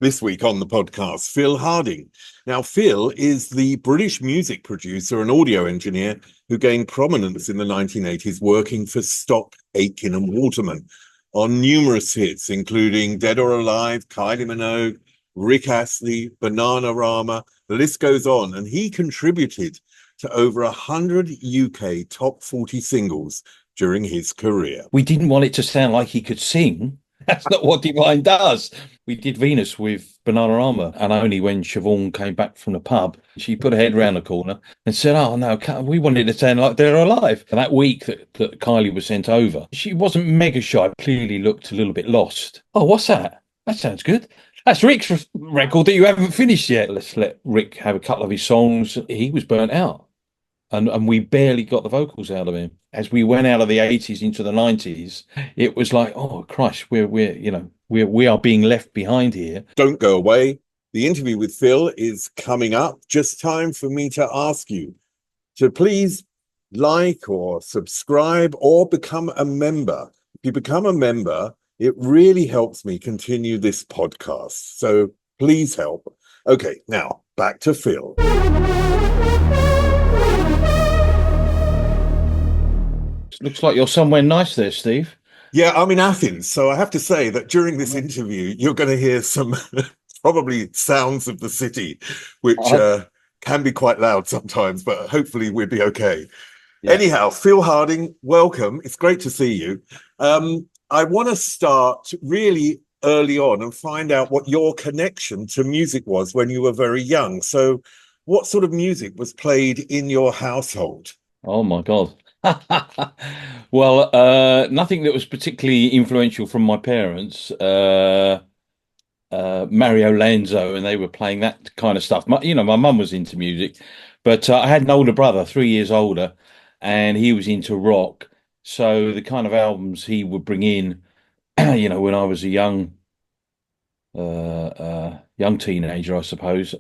This week on the podcast, Phil Harding. Now, Phil is the British music producer and audio engineer who gained prominence in the 1980s working for Stock Aitken and Waterman on numerous hits, including Dead or Alive, Kylie Minogue, Rick Astley, Bananarama. The list goes on, and he contributed to over 100 UK top 40 singles during his career. We didn't want it to sound like he could sing. That's not what Divine does. We did Venus with Bananarama, and only when Siobhan came back from the pub, she put her head around the corner and said, "Oh no, we wanted to sound like They're Alive." And that week that Kylie was sent over, she wasn't mega shy, clearly looked a little bit lost. "Oh, what's that? That sounds good. That's Rick's record that you haven't finished yet. Let's let Rick have a couple of his songs." He was burnt out. And we barely got the vocals out of him. As we went out of the 80s into the 90s, it was like, oh Christ, we are being left behind here. Don't go away. The interview with Phil is coming up. Just time for me to ask you to please like or subscribe or become a member. If you become a member, it really helps me continue this podcast. So please help. Okay, now back to Phil. Looks like you're somewhere nice there, Steve. Yeah, I'm in Athens. So I have to say that during this interview, you're going to hear some probably sounds of the city, which can be quite loud sometimes, but hopefully we'll be okay. Yeah. Anyhow, Phil Harding, welcome. It's great to see you. I want to start really early on and find out what your connection to music was when you were very young. So what sort of music was played in your household? Oh, my God. Well, nothing that was particularly influential from my parents. Mario Lanzo, and they were playing that kind of stuff. My mum was into music, but I had an older brother, 3 years older, and he was into rock. So the kind of albums he would bring in, when I was a young teenager, I suppose.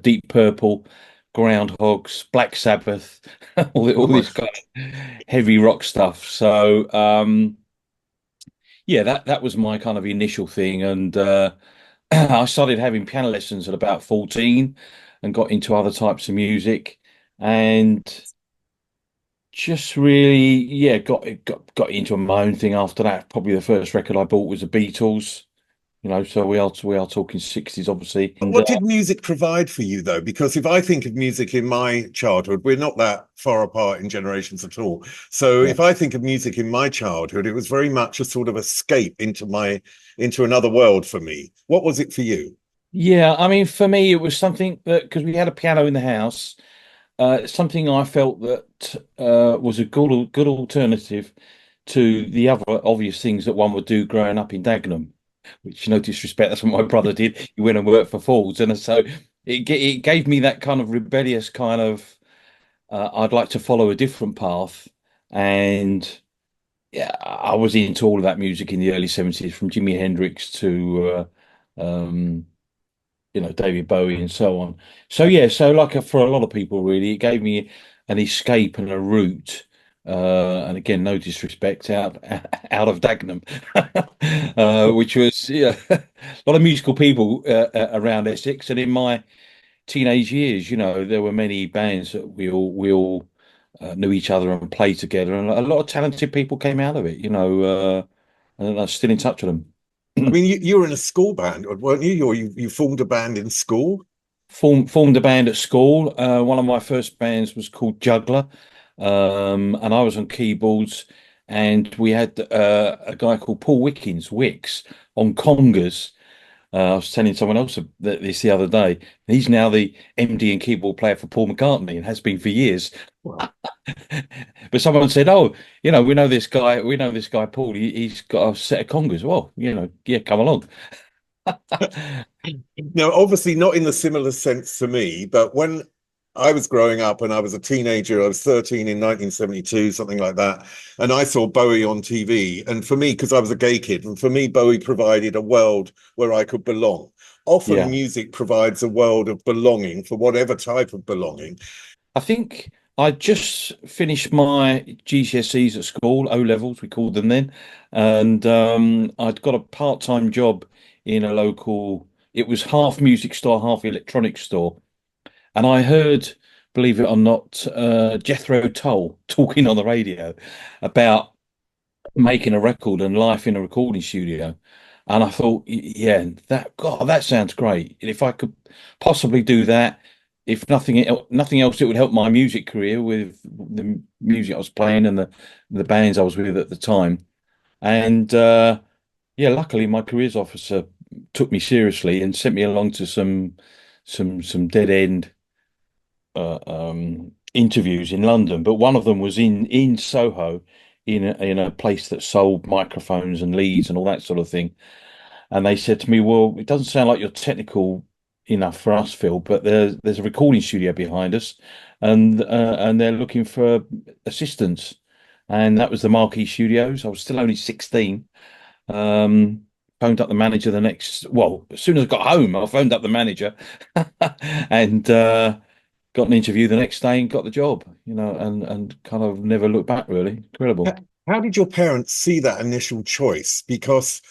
Deep Purple, Groundhogs, Black Sabbath, all this kind of heavy rock stuff. So that was my kind of initial thing, and I started having piano lessons at about 14 and got into other types of music, and just really got into my own thing after that. Probably the first record I bought was the Beatles. So we are talking 60s, obviously. And what did music provide for you, though? Because if I think of music in my childhood, we're not that far apart in generations at all. So if I think of music in my childhood, it was very much a sort of escape into another world for me. What was it for you? Yeah, I mean, for me, it was something that, because we had a piano in the house, something I felt that was a good alternative to the other obvious things that one would do growing up in Dagenham. Which, no disrespect, that's what my brother did. He went and worked for Fords, and so it gave me that kind of rebellious kind of I'd like to follow a different path. And yeah, I was into all of that music in the early 70s, from Jimi Hendrix to David Bowie and so on. So for a lot of people, really, it gave me an escape and a route. And again, no disrespect, out of Dagenham, which was a lot of musical people around Essex. And in my teenage years, there were many bands that we all knew each other and played together, and a lot of talented people came out of it. And I'm still in touch with them. I mean, you were in a school band, weren't you? Or you formed a band in school? Formed a band at school. One of my first bands was called Juggler. And I was on keyboards, and we had a guy called Paul Wickens, Wicks, on congas. I was telling someone else this the other day. He's now the MD and keyboard player for Paul McCartney, and has been for years. Wow. But someone said, "Oh, we know this guy. We know this guy, Paul. He's got a set of congas." Well, come along. Now, obviously not in the similar sense to me, but when I was growing up and I was a teenager, I was 13 in 1972, something like that. And I saw Bowie on TV. And for me, because I was a gay kid, and for me, Bowie provided a world where I could belong. Often music provides a world of belonging, for whatever type of belonging. I think I just finished my GCSEs at school, O-levels, we called them then. And I'd got a part-time job in a local it was half music store, half electronic store. And I heard, believe it or not, Jethro Tull talking on the radio about making a record and life in a recording studio. And I thought, yeah, that sounds great. If I could possibly do that, if nothing else, it would help my music career with the music I was playing and the bands I was with at the time. And yeah, luckily my careers officer took me seriously and sent me along to some dead end interviews in London, but one of them was in Soho, in a place that sold microphones and leads and all that sort of thing. And they said to me, "Well, it doesn't sound like you're technical enough for us, Phil, but there's a recording studio behind us, and they're looking for assistants." And that was the Marquee Studios. I was still only 16. Um, Phoned up the manager well, as soon as I got home, I phoned up the manager and got an interview the next day and got the job, and kind of never looked back really. Incredible. How did your parents see that initial choice? Because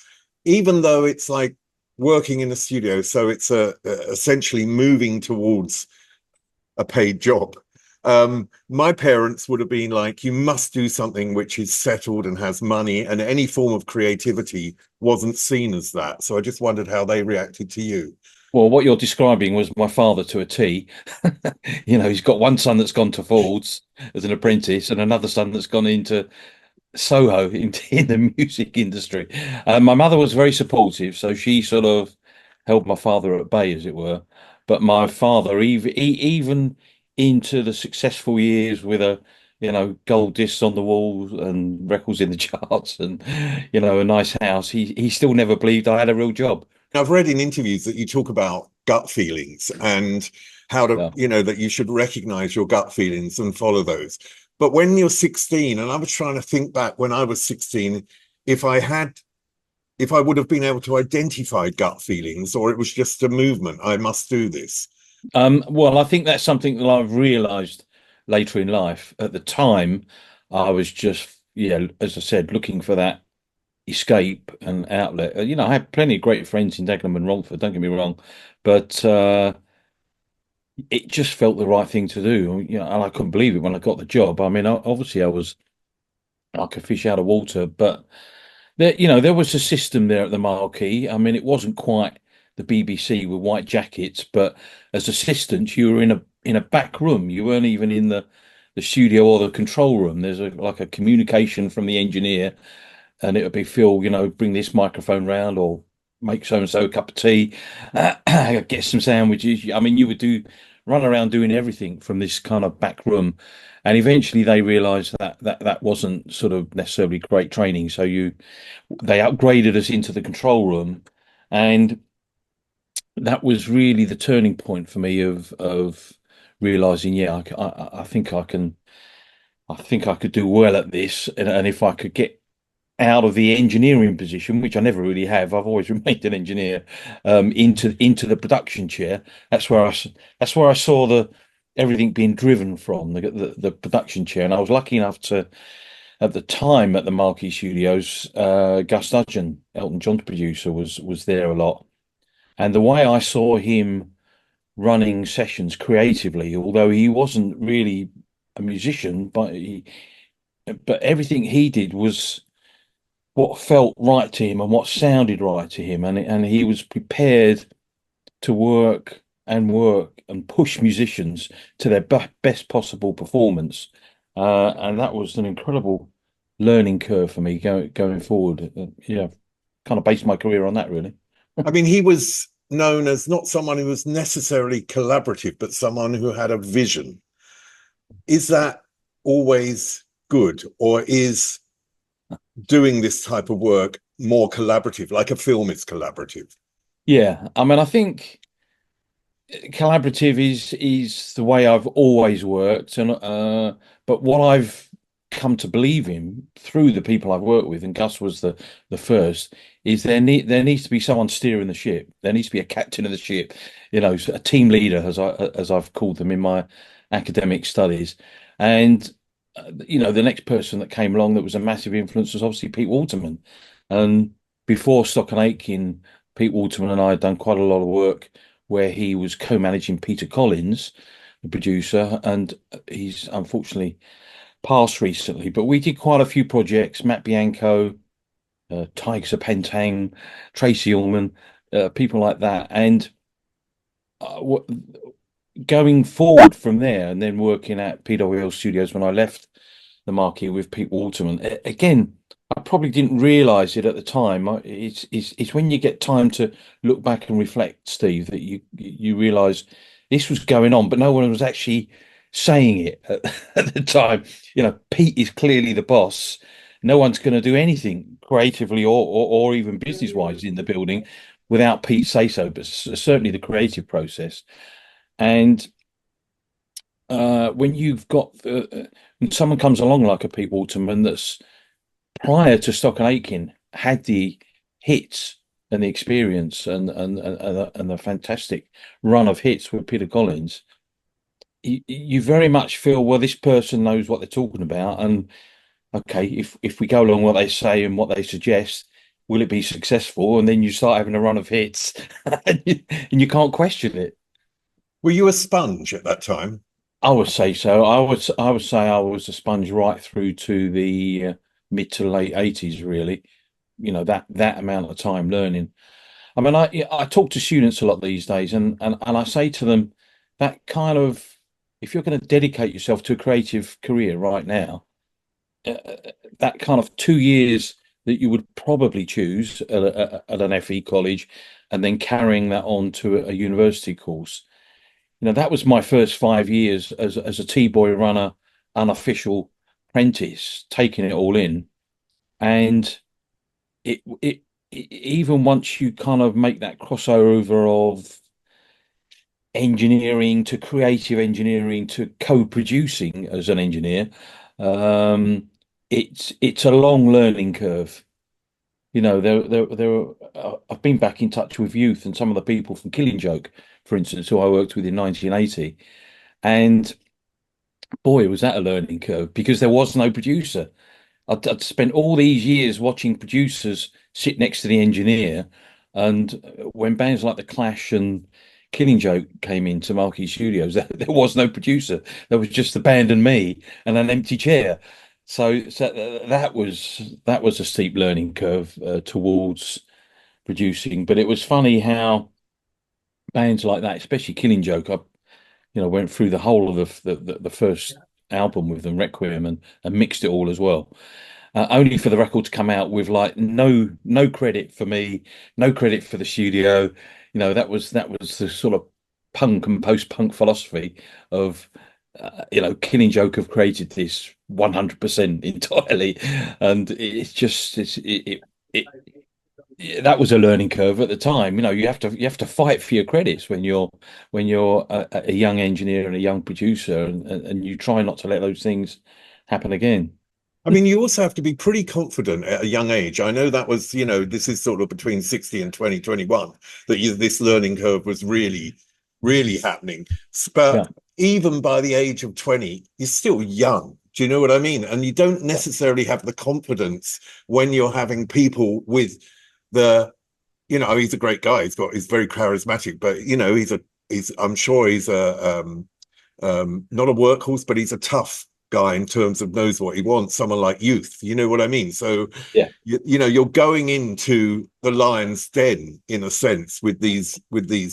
even though it's like working in a studio, so it's essentially moving towards a paid job. My parents would have been like, you must do something which is settled and has money, and any form of creativity wasn't seen as that. So I just wondered how they reacted to you. Well, what you're describing was my father to a T. He's got one son that's gone to Ford's as an apprentice and another son that's gone into Soho in the music industry. My mother was very supportive, so she sort of held my father at bay, as it were. But my father, even into the successful years with gold discs on the walls and records in the charts and, a nice house, he still never believed I had a real job. I've read in interviews that you talk about gut feelings and how to, that you should recognize your gut feelings and follow those. But when you're 16, and I was trying to think back when I was 16, if I would have been able to identify gut feelings, or it was just a movement, I must do this. Well, I think that's something that I've realized later in life. At the time, I was just, as I said, looking for that escape and outlet. I had plenty of great friends in Dagenham and Romford, don't get me wrong, but it just felt the right thing to do. And I couldn't believe it when I got the job. I mean, obviously I was like a fish out of water, but there was a system there at the Marquee. I mean, it wasn't quite the BBC with white jackets, but as assistants, you were in a back room. You weren't even in the studio or the control room. There's like a communication from the engineer, and it would be, Phil, bring this microphone round, or make so and so a cup of tea, get some sandwiches. I mean, you would run around doing everything from this kind of back room. And eventually they realized that wasn't sort of necessarily great training. So they upgraded us into the control room. And that was really the turning point for me of realizing, yeah, I think I could do well at this. And if I could get out of the engineering position, which I never really have, I've always remained an engineer, into the production chair. That's where I saw everything being driven from the production chair. And I was lucky enough to, at the time at the Marquee Studios, Gus Dudgeon, Elton John's producer, was there a lot. And the way I saw him running sessions creatively, although he wasn't really a musician, but everything he did was what felt right to him and what sounded right to him, and he was prepared to work and push musicians to their best possible performance, and that was an incredible learning curve for me going forward. Yeah, kind of based my career on that, really. I mean, he was known as not someone who was necessarily collaborative, but someone who had a vision. Is that always good, or is doing this type of work more collaborative, like a film is collaborative? Yeah, I mean, I think collaborative is the way I've always worked, and but what I've come to believe in through the people I've worked with, and Gus was the first, is there needs to be someone steering the ship. There needs to be a captain of the ship, a team leader, as I've called them in my academic studies. And the next person that came along that was a massive influence was obviously Pete Waterman. And before Stock Aitken Pete Waterman and I had done quite a lot of work where he was co-managing Peter Collins, the producer, and he's unfortunately passed recently. But we did quite a few projects, Matt Bianco, Tigers of Pentang, Tracy Ullman, people like that. And going forward from there and then working at PWL Studios when I left the Marquee with Pete Waterman, again, I probably didn't realise it at the time. It's when you get time to look back and reflect, Steve, that you realise this was going on, but no one was actually saying it at the time. You know, Pete is clearly the boss. No one's going to do anything creatively or even business wise in the building without Pete say so, but certainly the creative process. And when you've got when someone comes along like a Pete Waterman that's prior to Stock Aitken had the hits and the experience and the fantastic run of hits with Peter Collins, you very much feel, well, this person knows what they're talking about, and okay, if we go along what they say and what they suggest, will it be successful? And then you start having a run of hits, and you can't question it. Were you a sponge at that time? I would say so. I would say I was a sponge right through to the mid to late 80s, really. You know, that amount of time learning. I mean, I talk to students a lot these days, and I say to them that kind of, if you're going to dedicate yourself to a creative career right now, that kind of 2 years that you would probably choose at an FE college, and then carrying that on to a university course. You know, that was my first 5 years as a T-boy runner, unofficial apprentice, taking it all in. And it even once you kind of make that crossover of engineering to creative engineering to co-producing as an engineer, it's a long learning curve. You know, I've been back in touch with youth and some of the people from Killing Joke, for instance, who I worked with in 1980, and boy, was that a learning curve because there was no producer. I'd spent all these years watching producers sit next to the engineer, and when bands like The Clash and Killing Joke came into Marquee Studios, there was no producer. There was just the band and me and an empty chair. So that was a steep learning curve towards producing. But it was funny how bands like that, especially Killing Joke, went through the whole of the first album with them, Requiem, and mixed it all as well. Only for the record to come out with like no credit for me, no credit for the studio. You know, that was the sort of punk and post-punk philosophy of Killing Joke have created this 100% entirely, and that was a learning curve at the time. You know, you have to fight for your credits when you're a young engineer and a young producer, and you try not to let those things happen again. I mean, you also have to be pretty confident at a young age. I know that was, this is sort of between 60 and 2021 that this learning curve was really, really happening. Yeah, But even by the age of 20, you're still young. Do you know what I mean? And you don't necessarily have the confidence when you're having people with he's a great guy. He's very charismatic, but I'm sure he's not a workhorse, but he's a tough guy in terms of knows what he wants. Someone like Youth, you know what I mean? So yeah, you're going into the lion's den in a sense with these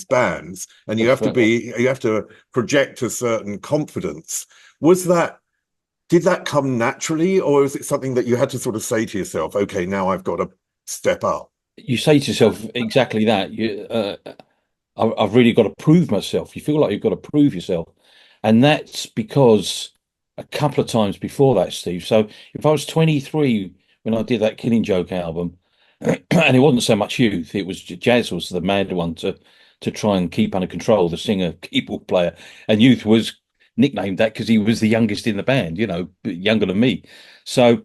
bands, and you have to project a certain confidence. Did that come naturally, or is it something that you had to sort of say to yourself, okay, now I've got to step up? You say to yourself exactly that. I've really got to prove myself. You feel like you've got to prove yourself, and that's because a couple of times before that, Steve. So if I was 23 when I did that Killing Joke album, and it wasn't so much Youth, it was Jazz was the mad one to try and keep under control, the singer keyboard player, and Youth was nicknamed that because he was the youngest in the band, younger than me. So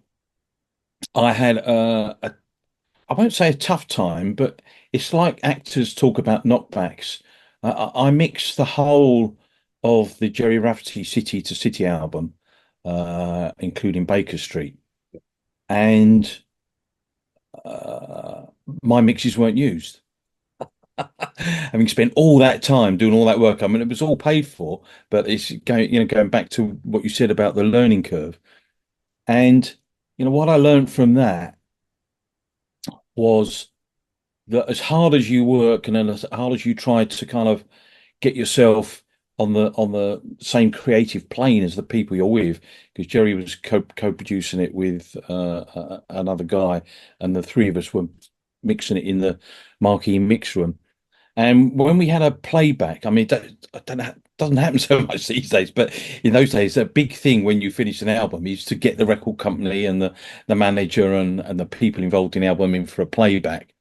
I had I won't say a tough time, but it's like actors talk about knockbacks. I mixed the whole of the Gerry Rafferty City to City album, including Baker Street, and my mixes weren't used. Having spent all that time doing all that work, I mean, it was all paid for, but it's going, going back to what you said about the learning curve. And, what I learned from that was that as hard as you work and then as hard as you try to kind of get yourself on the same creative plane as the people you're with, because Gerry was co-producing it with another guy, and the three of us were mixing it in the Marquee mix room. And when we had a playback, I mean, I don't know, it doesn't happen so much these days, but in those days, a big thing when you finish an album is to get the record company and the manager and the people involved in the album in for a playback.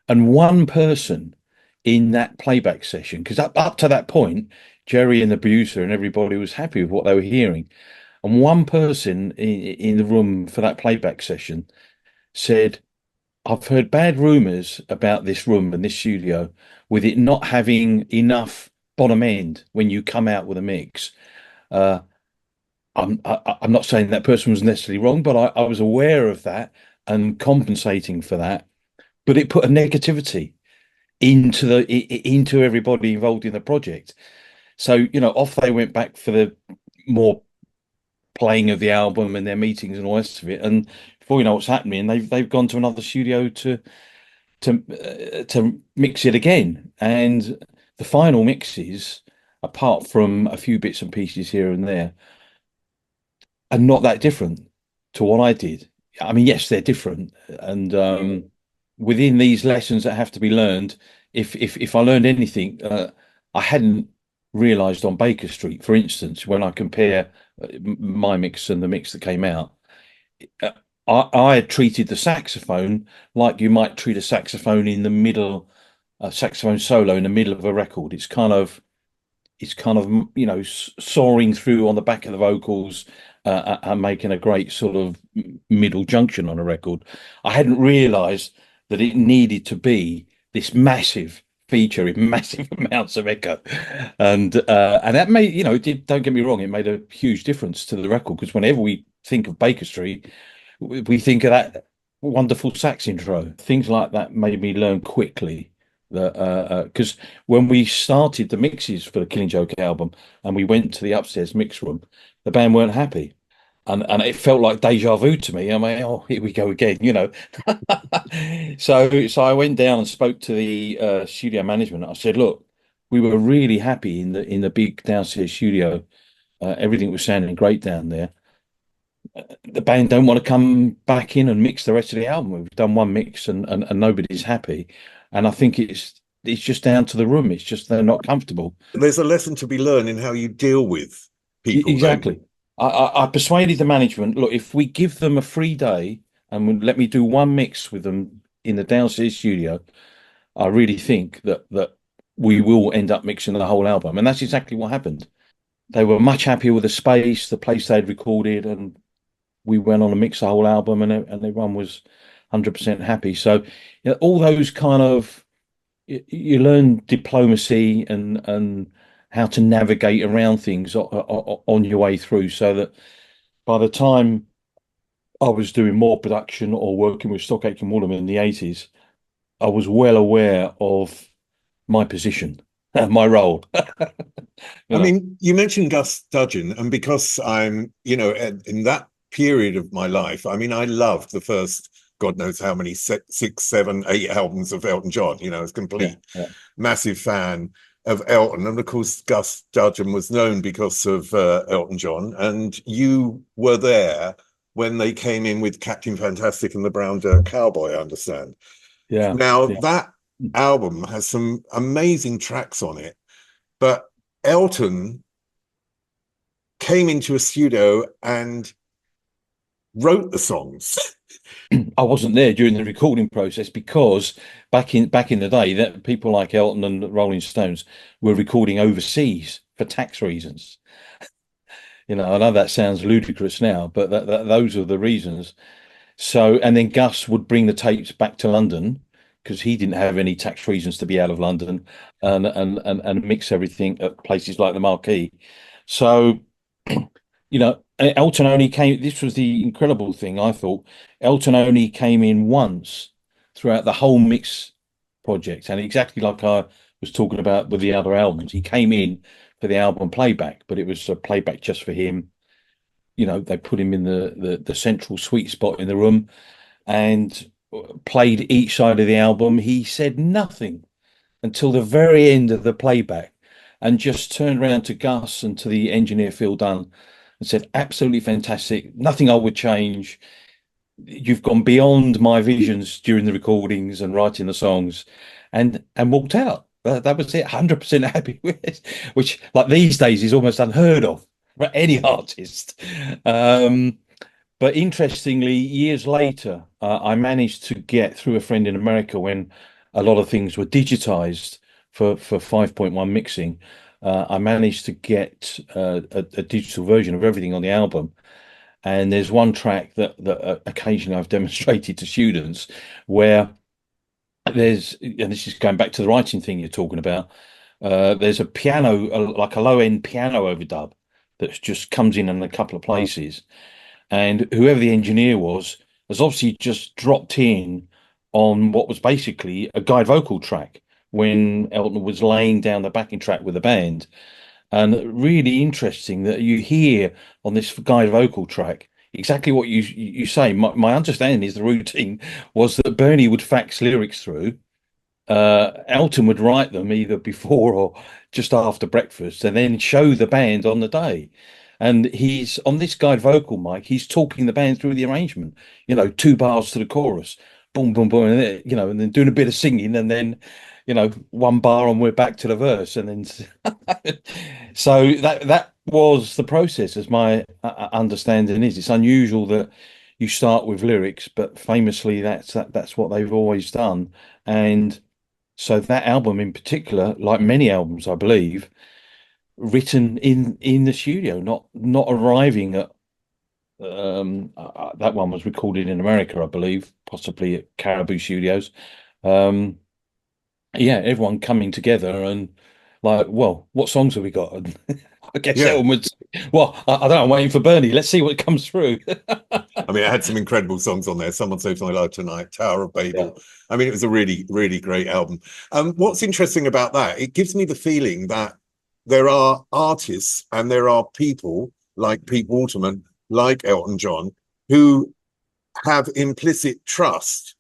And one person in that playback session, because up to that point, Gerry and the producer and everybody was happy with what they were hearing. And one person in the room for that playback session said, I've heard bad rumors about this room and this studio with it not having enough bottom end when you come out with a mix. I'm not saying that person was necessarily wrong, but I was aware of that and compensating for that. But it put a negativity into everybody involved in the project. So, off they went back for the more playing of the album and their meetings and all the rest of it. And before you know what's happening, they've gone to another studio to mix it again. And the final mixes, apart from a few bits and pieces here and there, are not that different to what I did. I mean, yes, they're different, and within these lessons that have to be learned, if I learned anything, I hadn't realised on Baker Street, for instance, when I compare my mix and the mix that came out, I had treated the saxophone like you might treat a saxophone in the middle, a saxophone solo in the middle of a record. It's kind of soaring through on the back of the vocals and making a great sort of middle junction on a record. I hadn't realised that it needed to be this massive feature in massive amounts of echo, and that made, it did, don't get me wrong, it made a huge difference to the record, because whenever we think of Baker Street, we think of that wonderful sax intro. Things like that made me learn quickly that because when we started the mixes for the Killing Joke album and we went to the upstairs mix room, the band weren't happy. And it felt like deja vu to me. I mean, oh, here we go again, So I went down and spoke to the studio management. I said, look, we were really happy in the big downstairs studio. Everything was sounding great down there. The band don't want to come back in and mix the rest of the album. We've done one mix and nobody's happy. And I think it's just down to the room. It's just they're not comfortable. There's a lesson to be learned in how you deal with people. Exactly. I persuaded the management, look, if we give them a free day and let me do one mix with them in the downstairs studio, I really think that we will end up mixing the whole album. And that's exactly what happened. They were much happier with the space, the place they'd recorded, and we went on to mix the whole album, and everyone was 100% happy. So all those kind of, you learn diplomacy and how to navigate around things on your way through, so that by the time I was doing more production or working with Stock Aitken Waterman in the 80s, I was well aware of my position, my role. I mean, you mentioned Gus Dudgeon, and because I'm, in that period of my life, I mean, I loved the first, God knows how many, 6, 7, 8 albums of Elton John, as complete massive fan of Elton. And of course, Gus Dudgeon was known because of Elton John. And you were there when they came in with Captain Fantastic and the Brown Dirt Cowboy, I understand. Yeah. Now, that album has some amazing tracks on it, but Elton came into a studio and wrote the songs. I wasn't there during the recording process, because back in the day, that people like Elton and the Rolling Stones were recording overseas for tax reasons. I know that sounds ludicrous now, but those are the reasons. So, and then Gus would bring the tapes back to London because he didn't have any tax reasons to be out of London, and mix everything at places like the Marquee. So, Elton only came, this was the incredible thing, I thought. Elton only came in once throughout the whole mix project. And exactly like I was talking about with the other albums, he came in for the album playback, but it was a playback just for him. You know, they put him in the central sweet spot in the room and played each side of the album. He said nothing until the very end of the playback and just turned around to Gus and to the engineer Phil Dunn and said, absolutely fantastic. Nothing I would change. You've gone beyond my visions during the recordings and writing the songs, and walked out. That was it. 100% happy with it, which like these days is almost unheard of for any artist. But interestingly, years later, I managed to get through a friend in America when a lot of things were digitized for 5.1 mixing. I managed to get a digital version of everything on the album. And there's one track that occasionally I've demonstrated to students where there's, and this is going back to the writing thing you're talking about, there's a piano, like a low-end piano overdub that just comes in a couple of places. And whoever the engineer was has obviously just dropped in on what was basically a guide vocal track when Elton was laying down the backing track with the band. And really interesting that you hear on this guide vocal track exactly what you say. My understanding is the routine was that Bernie would fax lyrics through. Elton would write them either before or just after breakfast and then show the band on the day. And he's on this guide vocal mic, he's talking the band through the arrangement, you know, 2 bars to the chorus, boom, boom, boom, and then, you know, and then doing a bit of singing and then, you know, 1 bar and we're back to the verse. And then so that was the process, as my understanding is. It's unusual that you start with lyrics, but famously that's what they've always done. And so that album in particular, like many albums, I believe, written in the studio, not arriving at that one was recorded in America, I believe, possibly at Caribou Studios. Yeah, everyone coming together and like, well, what songs have we got? And I guess Yeah. everyone would, well, I don't know, I'm waiting for Bernie. Let's see what comes through. I mean, it had some incredible songs on there. Someone Saves My Life Tonight, Tower of Babel. Yeah. I mean, it was a really, really great album. What's interesting about that, it gives me the feeling that there are artists and there are people like Pete Waterman, like Elton John, who have implicit trust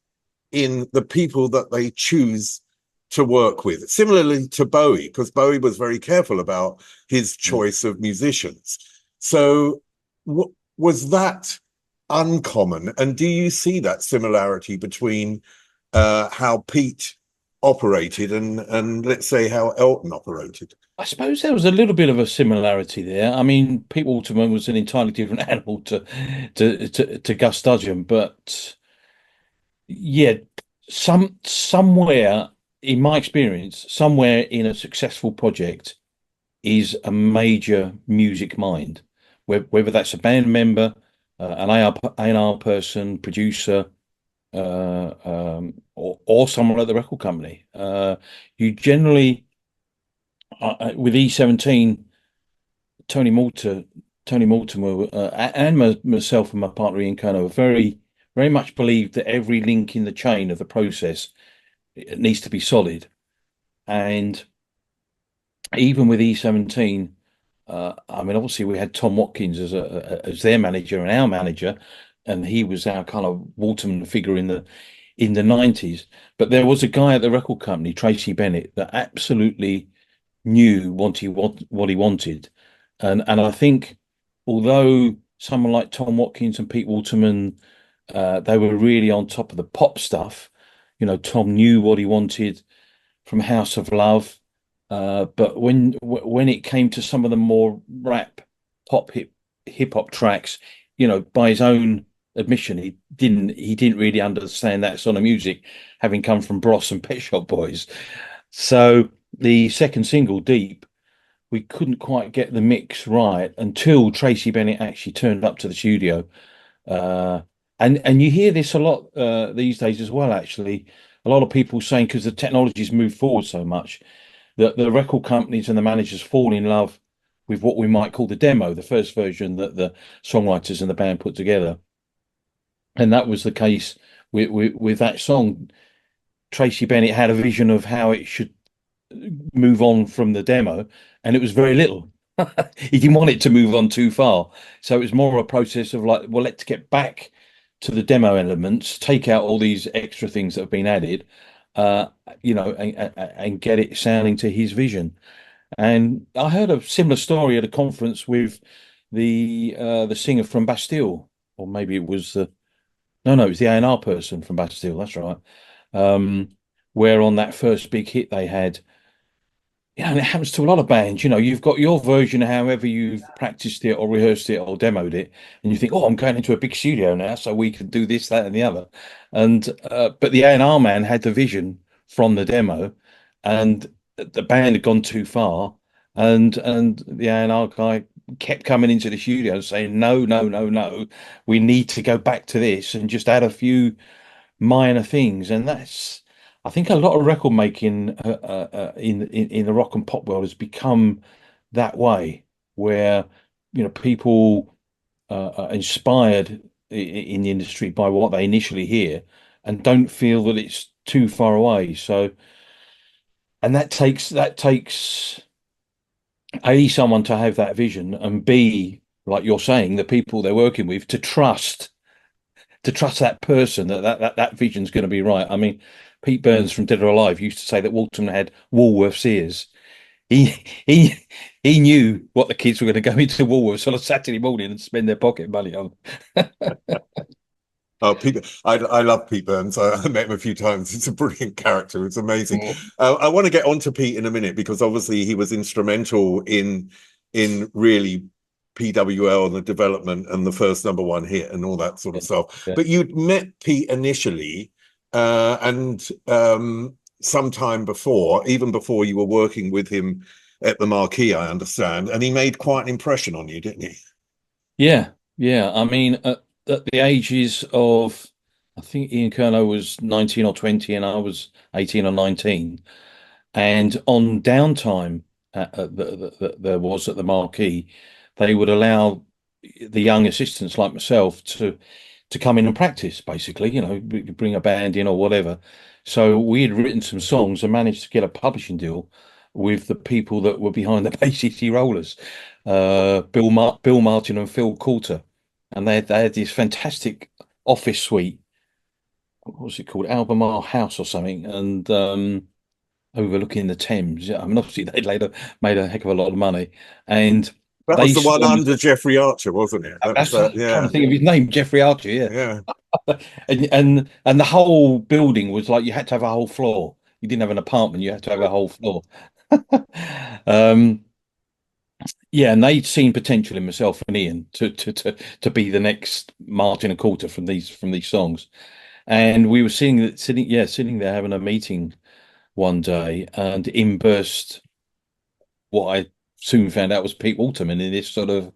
in the people that they choose to work with. Similarly to Bowie, because Bowie was very careful about his choice of musicians. So was that uncommon? And do you see that similarity between how Pete operated and let's say how Elton operated? I suppose there was a little bit of a similarity there. I mean, Pete Waterman was an entirely different animal to Gus Dudgeon, but yeah, somewhere in my experience, somewhere in a successful project is a major music mind, whether that's a band member, an A&R person, producer, or someone at the record company. You generally, with E17, Tony Mortimer, and myself and my partner Ian Kerner very, very much believed that every link in the chain of the process it needs to be solid. And even with E17, I mean, obviously we had Tom Watkins as their manager and our manager, and he was our kind of Waterman figure in the 90s. But there was a guy at the record company, Tracy Bennett, that absolutely knew what he wanted. And I think although someone like Tom Watkins and Pete Waterman, they were really on top of the pop stuff, you know, Tom knew what he wanted from House of Love. But when it came to some of the more rap, pop, hip hop tracks, you know, by his own admission, he didn't really understand that sort of music, having come from Bros and Pet Shop Boys. So the second single, Deep, we couldn't quite get the mix right until Tracy Bennett actually turned up to the studio. And you hear this a lot these days as well, actually. A lot of people saying because the technology's moved forward so much that the record companies and the managers fall in love with what we might call the demo, the first version that the songwriters and the band put together. And that was the case with that song. Tracy Bennett had a vision of how it should move on from the demo, and it was very little. He didn't want it to move on too far, so it was more a process of like, well, let's get back to the demo elements, take out all these extra things that have been added, uh, and get it sounding to his vision. And I heard a similar story at a conference with the singer from Bastille, or maybe it was the no, no, it was the A&R person from Bastille. That's right. Um, where on that first big hit they had, and it happens to a lot of bands. You've got your version, however you've practiced it or rehearsed it or demoed it, and you think, oh, I'm going into a big studio now, so we can do this, that, and the other. And but the A&R man had the vision from the demo, and the band had gone too far, and the A&R guy kept coming into the studio saying, no, no, no, no, we need to go back to this and just add a few minor things. And that's, I think, a lot of record making in the rock and pop world has become that way, where people are inspired in the industry by what they initially hear and don't feel that it's too far away. So, and that takes A, someone to have that vision, and B, like you're saying, the people they're working with to trust that person that vision's going to be right. I mean, Pete Burns from Dead or Alive used to say that Waterman had Woolworth's ears. He he he knew what the kids were going to go into Woolworths on a Saturday morning and spend their pocket money on. Oh, Pete, I love Pete Burns. I met him a few times. He's a brilliant character. It's amazing. I want to get on to Pete in a minute, because obviously he was instrumental in really PWL and the development and the first number one hit and all that sort of stuff. Yeah. But you'd met Pete initially, and sometime before, even before you were working with him at the Marquee, I understand, and he made quite an impression on you, didn't he? Yeah, yeah. I mean, at the ages of, I think Ian Kerno was 19 or 20, and I was 18 or 19. And on downtime that there was at the Marquee, they would allow the young assistants like myself to come in and practice, basically. Bring a band in or whatever. So we had written some songs and managed to get a publishing deal with the people that were behind the Bay City Rollers, Bill Martin and Phil Coulter, and they had this fantastic office suite. What was it called? Albemarle House or something, and overlooking the Thames. Yeah, I mean, obviously they later made a heck of a lot of money, and That was they the one saw. under Jeffrey Archer, wasn't it? That was That's I'm trying yeah, to think of his name, Jeffrey Archer. Yeah, yeah. and the whole building was like you had to have a whole floor. You didn't have an apartment; you had to have a whole floor. um, yeah, and they'd seen potential in myself and Ian to be the next Martin and Coulter from these songs, and we were sitting there having a meeting one day, and in burst what I soon found out was Pete Waterman in this sort of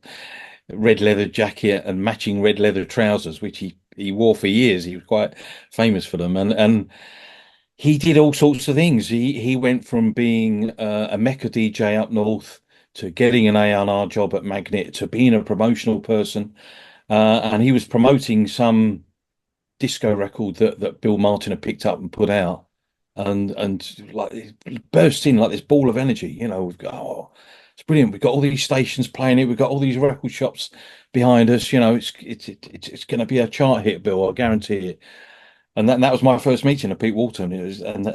red leather jacket and matching red leather trousers, which he wore for years. He was quite famous for them, and he did all sorts of things. He went from being a Mecca DJ up north to getting an A&R job at Magnet to being a promotional person, and he was promoting some disco record that Bill Martin had picked up and put out, and like it burst in like this ball of energy. We've got, oh, it's brilliant. We've got all these stations playing it. We've got all these record shops behind us. It's going to be a chart hit, Bill. I guarantee it. And that was my first meeting of Pete Walton. It was, and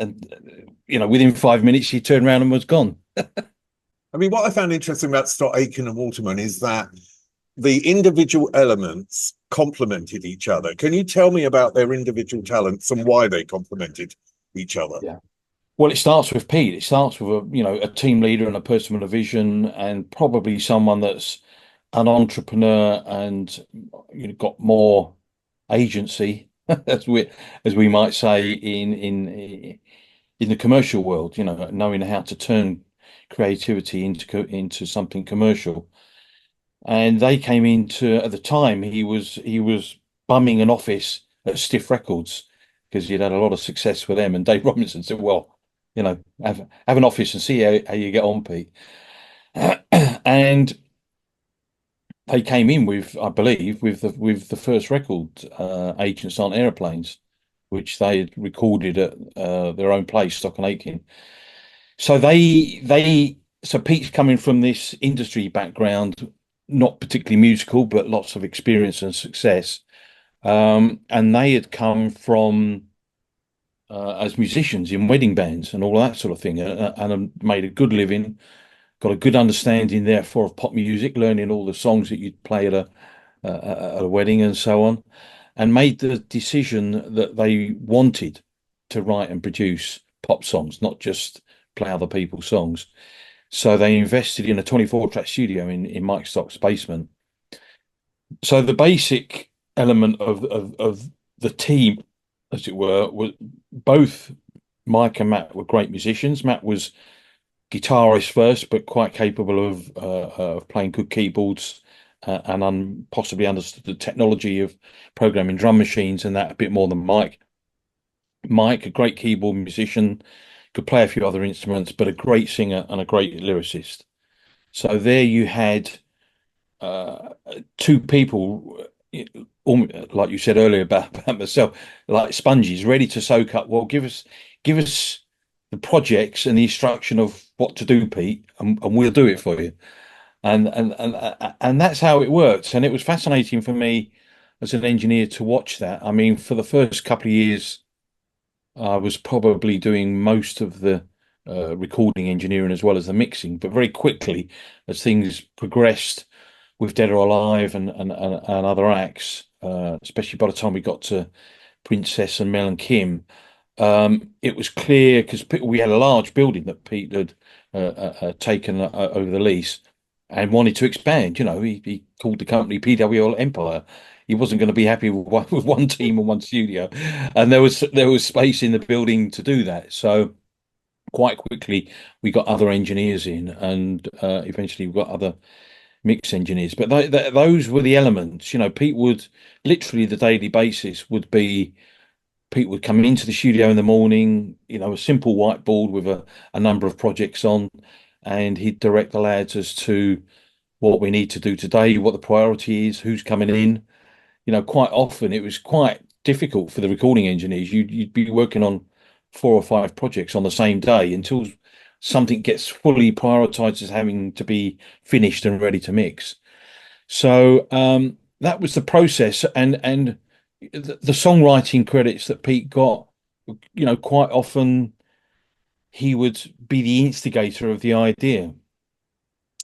within 5 minutes, he turned around and was gone. I mean, what I found interesting about Stock Aitken and Waterman is that the individual elements complemented each other. Can you tell me about their individual talents and why they complemented each other? Yeah. Well, it starts with Pete. It starts with a team leader and a person with a vision, and probably someone that's an entrepreneur and got more agency, as we might say in the commercial world. Knowing how to turn creativity into something commercial. And they came into, at the time he was bumming an office at Stiff Records because he'd had a lot of success with them. And Dave Robinson said, "Well, have an office and see how you get on, Pete." And they came in with, I believe, with the first record, Agents Aren't Airplanes, which they had recorded at their own place, Stock Aitken. So so Pete's coming from this industry background, not particularly musical, but lots of experience and success. And they had come from as musicians in wedding bands and all that sort of thing, and made a good living, got a good understanding, therefore, of pop music, learning all the songs that you'd play at a wedding and so on, and made the decision that they wanted to write and produce pop songs, not just play other people's songs. So they invested in a 24-track studio in Mike Stock's basement. So the basic element of the team, as it were, was both Mike and Matt were great musicians. Matt was guitarist first, but quite capable of playing good keyboards and possibly understood the technology of programming drum machines and that a bit more than Mike. Mike, a great keyboard musician, could play a few other instruments, but a great singer and a great lyricist. So there you had two people, like you said earlier about myself, like sponges, ready to soak up. Well, give us the projects and the instruction of what to do, Pete, and we'll do it for you. And that's how it works. And it was fascinating for me as an engineer to watch that. I mean, for the first couple of years, I was probably doing most of the recording engineering as well as the mixing, but very quickly, as things progressed with Dead or Alive and other acts, especially by the time we got to Princess and Mel Kim, it was clear, because we had a large building that Pete had taken over the lease and wanted to expand. You know, he called the company PWL Empire. He wasn't going to be happy with one team and one studio, and there was space in the building to do that. So quite quickly we got other engineers in, and eventually we got other mix engineers. But those were the elements. You know, Pete would literally, the daily basis would be, Pete would come into the studio in the morning, you know, a simple whiteboard with a number of projects on, and he'd direct the lads as to what we need to do today, what the priority is, who's coming in. You know, quite often it was quite difficult for the recording engineers. You'd be working on 4 or 5 projects on the same day until something gets fully prioritized as having to be finished and ready to mix. So that was the process, and the songwriting credits that Pete got, you know, quite often he would be the instigator of the idea.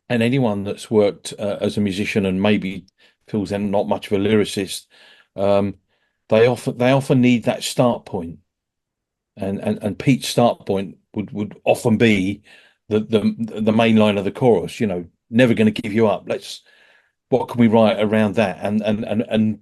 And anyone that's worked as a musician and maybe feels they're not much of a lyricist, they often need that start point. And Pete's start point would often be the main line of the chorus. You know, never going to give you up. What can we write around that? And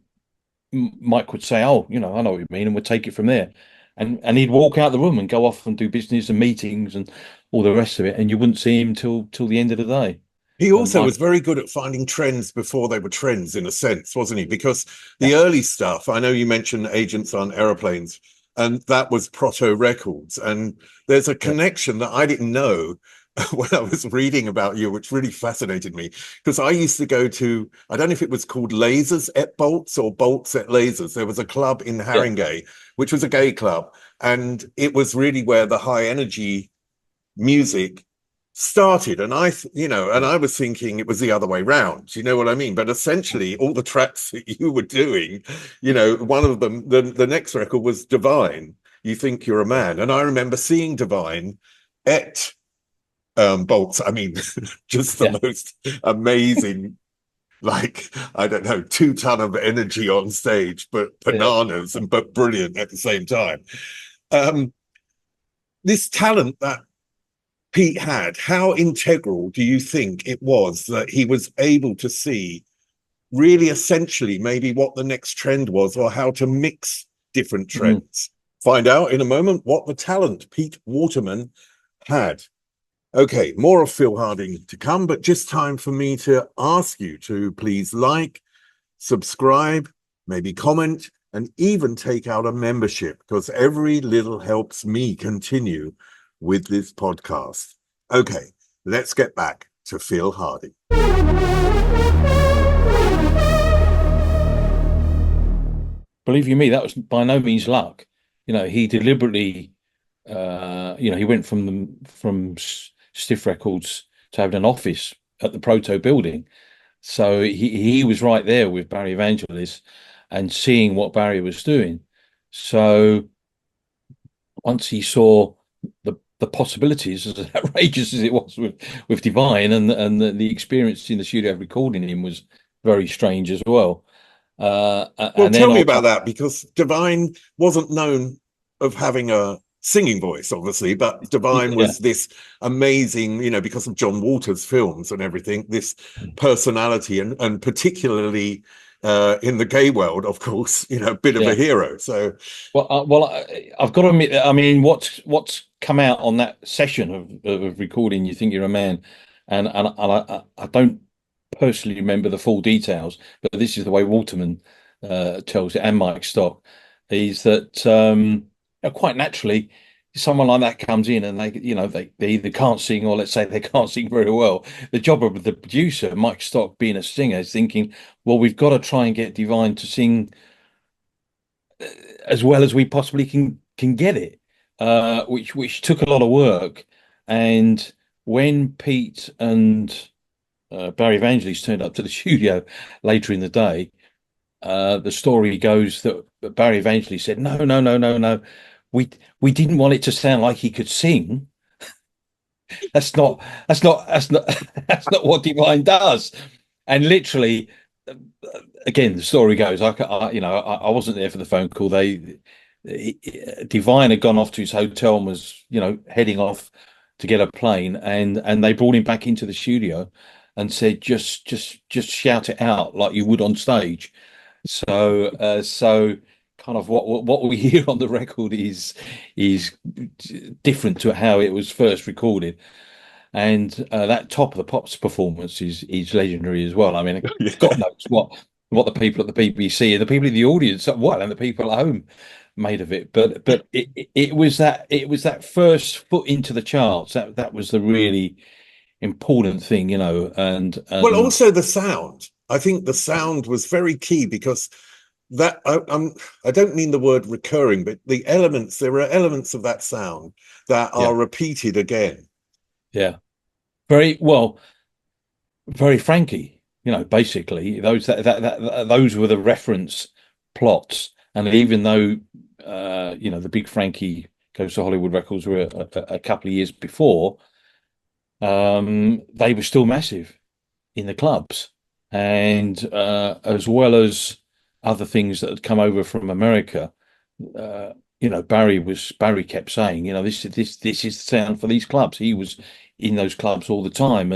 Mike would say, "Oh, you know, I know what you mean," and we'd take it from there. And he'd walk out the room and go off and do business and meetings and all the rest of it, and you wouldn't see him till the end of the day. He also was very good at finding trends before they were trends, in a sense, wasn't he? Because the early stuff, I know you mentioned Agents on Aeroplanes, and that was Proto Records. And there's a connection that I didn't know when I was reading about you, which really fascinated me. Because I used to go to, I don't know if it was called Lasers at Bolts or Bolts at Lasers. There was a club in Haringey, which was a gay club. And it was really where the Hi-NRG music started. And I was thinking it was the other way round. You know what I mean? But essentially all the tracks that you were doing, you know, one of them, the next record was Divine, You Think You're a Man. And I remember seeing Divine at Bolts. I mean, just the most amazing, like, I don't know, 2 ton of energy on stage, but bananas but brilliant at the same time. This talent that Pete had, how integral do you think it was that he was able to see really essentially maybe what the next trend was, or how to mix different trends? Find out in a moment what the talent Pete Waterman had. Okay, more of Phil Harding to come, but just time for me to ask you to please like, subscribe, maybe comment, and even take out a membership, because every little helps me continue with this podcast. Okay, let's get back to Phil Harding. Believe you me, that was by no means luck. he deliberately, he went from Stiff Records to having an office at the Proto building. So he was right there with Barry Evangelis and seeing what Barry was doing. So once he saw the possibilities, as outrageous as it was with Divine, and the experience in the studio of recording him was very strange as well. Well, And tell then me about that, because Divine wasn't known of having a singing voice, obviously, but Divine yeah, was this amazing, because of John Waters' films and everything, this personality, and particularly in the gay world, of course, a bit of a yeah. hero. So, I've got to admit that, I mean, what's come out on that session of recording You Think You're a Man, and I don't personally remember the full details, but this is the way Waterman tells it, and Mike Stock, is that quite naturally someone like that comes in and they either can't sing, or let's say they can't sing very well. The job of the producer, Mike Stock, being a singer, is thinking, well, we've got to try and get Divine to sing as well as we possibly can get it, which took a lot of work. And when Pete and Barry Evangelis turned up to the studio later in the day, the story goes that Barry Evangelis said, "No, no, no, no, no. We didn't want it to sound like he could sing. That's not that's not what Divine does." And literally, again, the story goes, I wasn't there for the phone call. Divine had gone off to his hotel and was, heading off to get a plane, and they brought him back into the studio and said, just shout it out like you would on stage. So kind of what we hear on the record is different to how it was first recorded. And that Top of the Pops performance is legendary as well. I mean, yeah. God knows what the people at the BBC and the people in the audience, well, and the people at home made of it. But it was that first foot into the charts that was the really important thing, and Well, also the sound. I think the sound was very key, because that I don't mean the word recurring, but there are elements of that sound that yeah, are repeated again. yeah, very well, very Frankie, basically those were the reference plots. And even though the big Frankie Goes to Hollywood records were a couple of years before, they were still massive in the clubs, and as well as other things that had come over from America. Barry kept saying, this is the sound for these clubs. He was in those clubs all the time,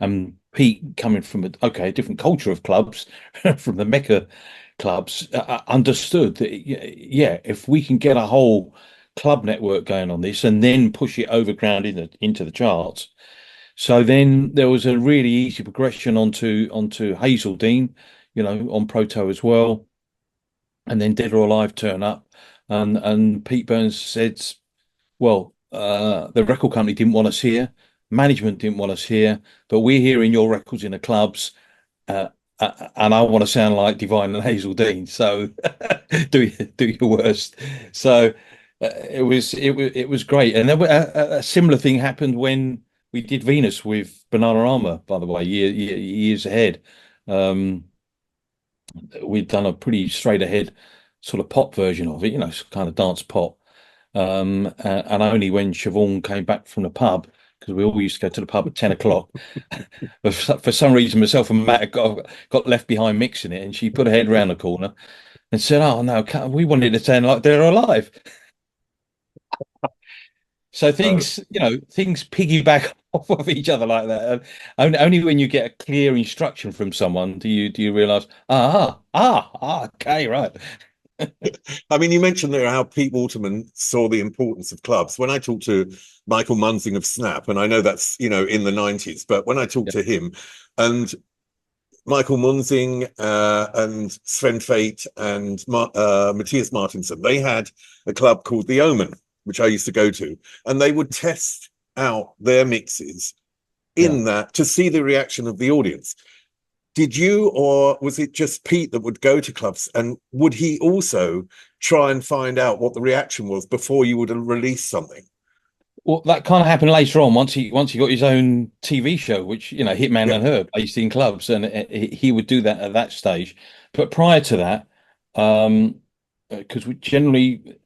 and Pete, coming from a different culture of clubs, from the Mecca clubs, understood that yeah, if we can get a whole club network going on this and then push it overground into the charts. So then there was a really easy progression onto Hazeldean, on Proto as well, and then Dead or Alive turn up, and Pete Burns said, well, the record company didn't want us here, management didn't want us here, but we're hearing your records in the clubs, and I want to sound like Divine and Hazeldean, so do your worst. So it was great. And then a similar thing happened when we did Venus with Bananarama, by the way, years ahead. We'd done a pretty straight ahead sort of pop version of it, kind of dance pop. And only when Siobhan came back from the pub, because we all used to go to the pub at 10 o'clock. But for some reason, myself and Matt got left behind mixing it, and she put her head around the corner and said, "Oh no, we wanted to sound like They're Alive." So Oh, things piggyback off of each other like that. And only when you get a clear instruction from someone do you realize, okay, right. I mean, you mentioned there how Pete Waterman saw the importance of clubs. When I talked to Michael Munsing of Snap, and I know that's, in the 90s, but when I talked Yeah, to him and Michael Munsing and Sven Fate and Matthias Martinson, they had a club called The Omen, which I used to go to, and they would test out their mixes yeah, in that to see the reaction of the audience. did you, or was it just Pete that would go to clubs, and would he also try and find out what the reaction was before you would release something? Well, that kind of happened later on once he got his own TV show, which Hitman Yeah, and Her, based in clubs, and he would do that at that stage. But prior to that, because we generally,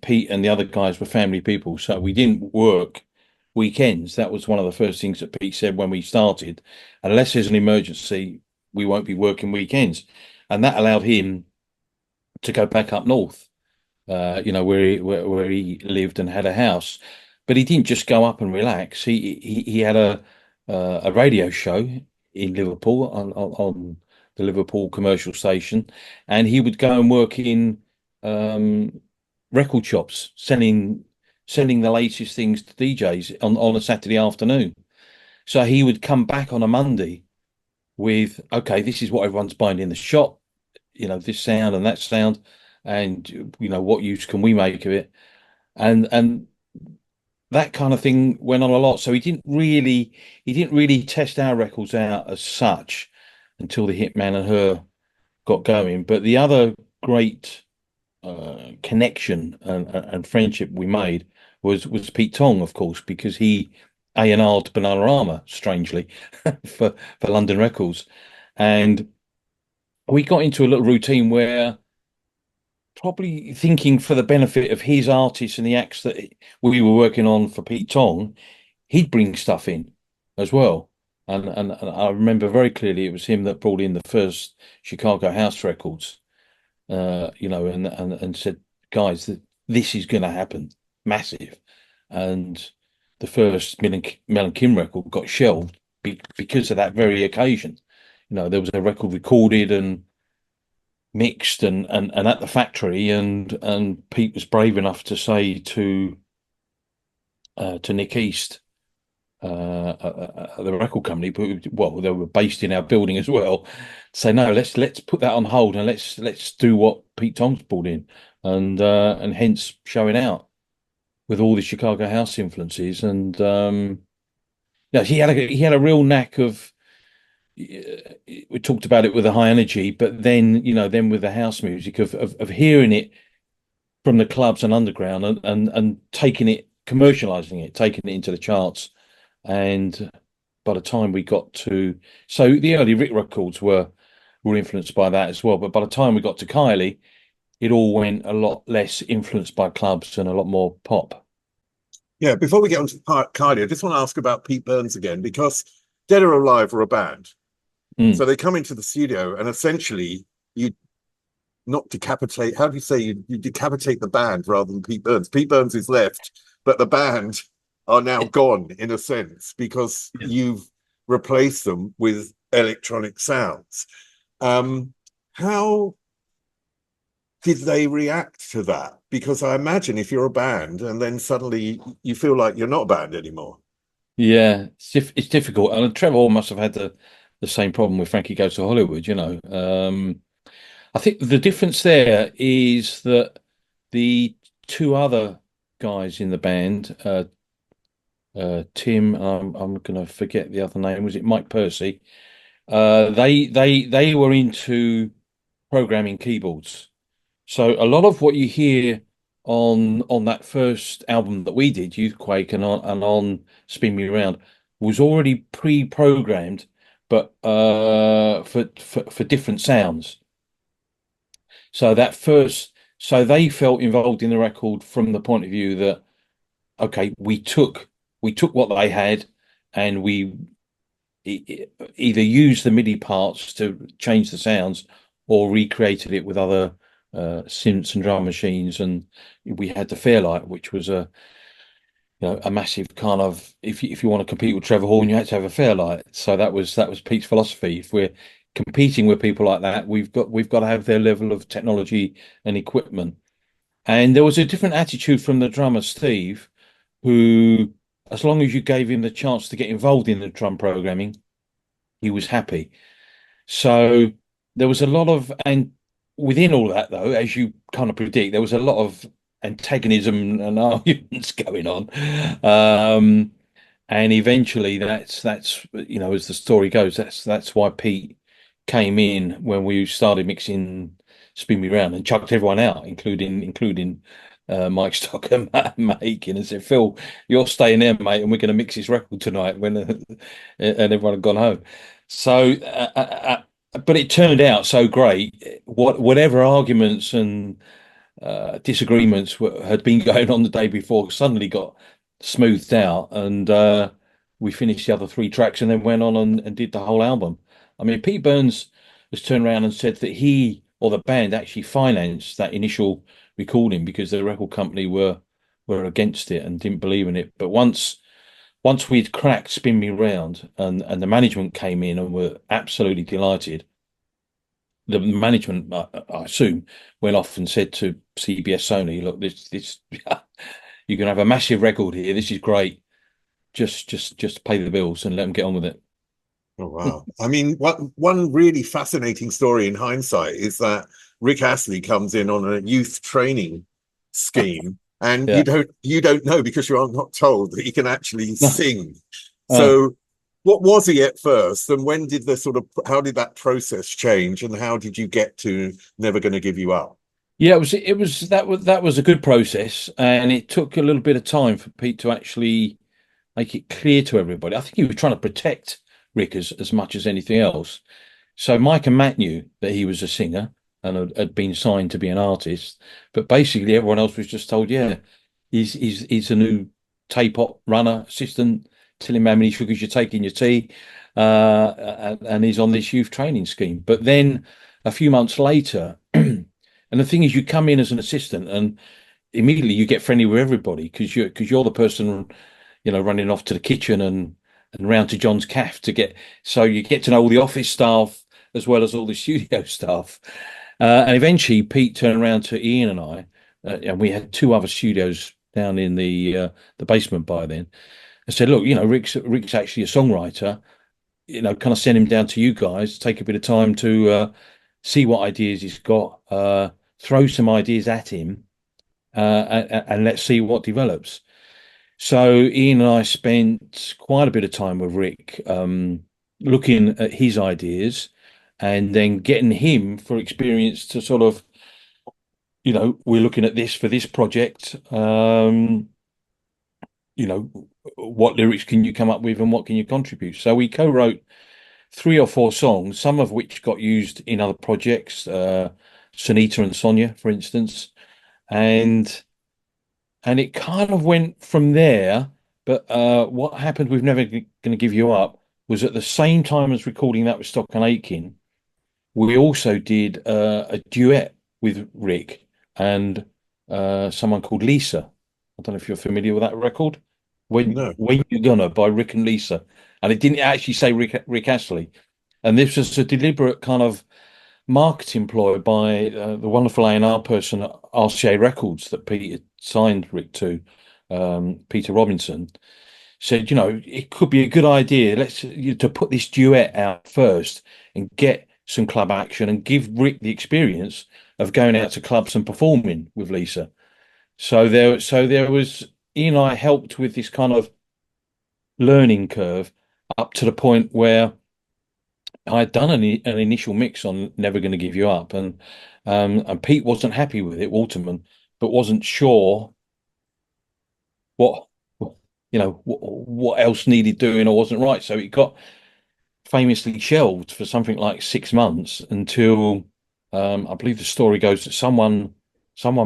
Pete and the other guys were family people, so we didn't work weekends. That was one of the first things that Pete said when we started. Unless there's an emergency, we won't be working weekends, and that allowed him to go back up north, where he lived and had a house. But he didn't just go up and relax. He had a radio show in Liverpool on the Liverpool commercial station, and he would go and work in record shops selling the latest things to DJs on a Saturday afternoon. So he would come back on a Monday with, okay, this is what everyone's buying in the shop, this sound and that sound, and what use can we make of it? And that kind of thing went on a lot. So he didn't really test our records out as such until the Hitman and Her got going. But the other great connection and friendship we made was Pete Tong, of course, because he A&R'd Bananarama, strangely, for London Records. And we got into a little routine where, probably thinking for the benefit of his artists and the acts that we were working on for Pete Tong, he'd bring stuff in as well. And I remember very clearly it was him that brought in the first Chicago house records, and said, guys, this is going to happen, massive. And the first Mel and Kim record got shelved because of that very occasion. There was a record recorded and mixed and at the factory, and Pete was brave enough to say to Nick East, the record company, well, they were based in our building as well, say, no, let's put that on hold and let's do what Pete Tong's brought in, and hence showing out with all the Chicago house influences. And he had a real knack of, we talked about it with the Hi-NRG, but then with the house music of hearing it from the clubs and underground, and taking it, commercializing it, taking it into the charts. And by the time we got to, so the early Rick records were influenced by that as well, but by the time we got to Kylie, it all went a lot less influenced by clubs and a lot more pop. Yeah, before we get on to Kylie, I just want to ask about Pete Burns again, because Dead or Alive were a band. So they come into the studio and essentially you not decapitate, how do you say, you decapitate the band rather than Pete Burns. Pete Burns is left, but the band are now gone in a sense, because you've replaced them with electronic sounds. How did they react to that? Because I imagine if you're a band and then suddenly you feel like you're not a band anymore. Yeah, it's difficult. And Trevor must have had the same problem with Frankie Goes to Hollywood, I think the difference there is that the two other guys in the band, Tim, I'm going to forget the other name. Was it Mike Percy? They were into programming keyboards. So a lot of what you hear on that first album that we did, Youthquake, and on Spin Me Around, was already pre-programmed, but for different sounds. So they felt involved in the record from the point of view that, okay, we took what they had, and we either used the MIDI parts to change the sounds or recreated it with other synths and drum machines. And we had the Fairlight, which was a massive kind of, if you want to compete with Trevor Horn, you had to have a Fairlight. So that was Pete's philosophy. If we're competing with people like that, we've got to have their level of technology and equipment. And there was a different attitude from the drummer Steve, who, as long as you gave him the chance to get involved in the drum programming, he was happy. So there was a lot of, and within all that, though, as you kind of predict, there was a lot of antagonism and arguments going on. And eventually that's as the story goes, that's why Pete came in when we started mixing Spin Me Round and chucked everyone out, including Mike Stock and Matt Aitken, and said, "Phil, you're staying there, mate, and we're going to mix this record tonight." When and everyone had gone home. So, but it turned out so great. Whatever arguments and disagreements had been going on the day before suddenly got smoothed out, and we finished the other three tracks, and then went on and did the whole album. I mean, Pete Burns has turned around and said that he or the band actually financed that initial recording because the record company were against it and didn't believe in it. But once we'd cracked Spin Me Round and the management came in and were absolutely delighted, the management, I assume, went off and said to CBS Sony, "Look, this you can have a massive record here. This is great. Just pay the bills and let them get on with it." Oh, wow. I mean, one really fascinating story in hindsight is that Rick Astley comes in on a youth training scheme, and Yeah. you don't know because you are not told that he can actually sing. Uh, So what was he at first, and when did how did that process change, and how did you get to Never Gonna Give You Up? yeah, that was a good process, and it took a little bit of time for Pete to actually make it clear to everybody. I think he was trying to protect Rick as much as anything else. So Mike and Matt knew that he was a singer and had been signed to be an artist, but basically everyone else was just told, yeah, he's a new tape op runner assistant. Tell him how many sugars you take in your tea, and he's on this youth training scheme. But then a few months later, and the thing is, you come in as an assistant, and immediately you get friendly with everybody because you're the person, running off to the kitchen and round to John's Caff to get, so you get to know all the office staff as well as all the studio staff. And eventually Pete turned around to Ian and I, and we had two other studios down in the basement by then, and said, "Look, Rick's actually a songwriter. Kind of send him down to you guys, take a bit of time to see what ideas he's got, throw some ideas at him, and let's see what develops." So Ian and I spent quite a bit of time with Rick, looking at his ideas and then getting him for experience to sort of, we're looking at this for this project. What lyrics can you come up with and what can you contribute? So we co-wrote 3 or 4 songs, some of which got used in other projects, Sunita and Sonia, for instance, and it kind of went from there. But what happened with Never Gonna Give You Up was at the same time as recording that with Stock Aitken, we also did a duet with Rick and someone called Lisa. I don't know if you're familiar with that record. No. When You Gonna by Rick and Lisa. And it didn't actually say Rick Astley. And this was a deliberate kind of marketing ploy by the wonderful A&R person at RCA Records that Pete had signed Rick to, Peter Robinson. Said, it could be a good idea. To put this duet out first and get some club action and give Rick the experience of going out to clubs and performing with Lisa. So there was, Ian and I helped with this kind of learning curve up to the point where I had done an initial mix on Never Gonna Give You Up, and Pete wasn't happy with it, Waterman, but wasn't sure what what else needed doing or wasn't right. So it got famously shelved for something like 6 months until I believe the story goes that someone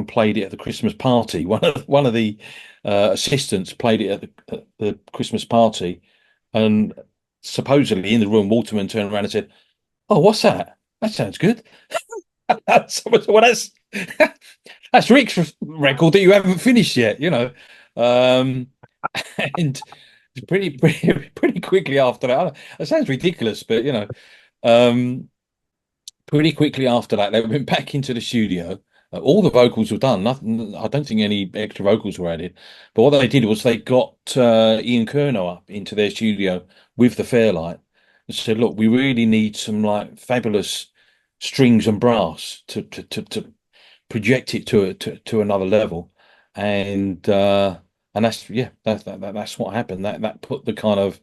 played it at the Christmas party. One of the assistants played it at the Christmas party, and supposedly in the room, Waterman turned around and said, "Oh, what's that? That sounds good." Someone said, "Well, that's Rick's record that you haven't finished yet," and pretty quickly after that, that sounds ridiculous, but pretty quickly after that, they went back into the studio. All the vocals were done. Nothing. I don't think any extra vocals were added. But what they did was they got Ian Kerno up into their studio with the Fairlight and said, "Look, we really need some like fabulous strings and brass to project it to another level." And that's what happened. That put the kind of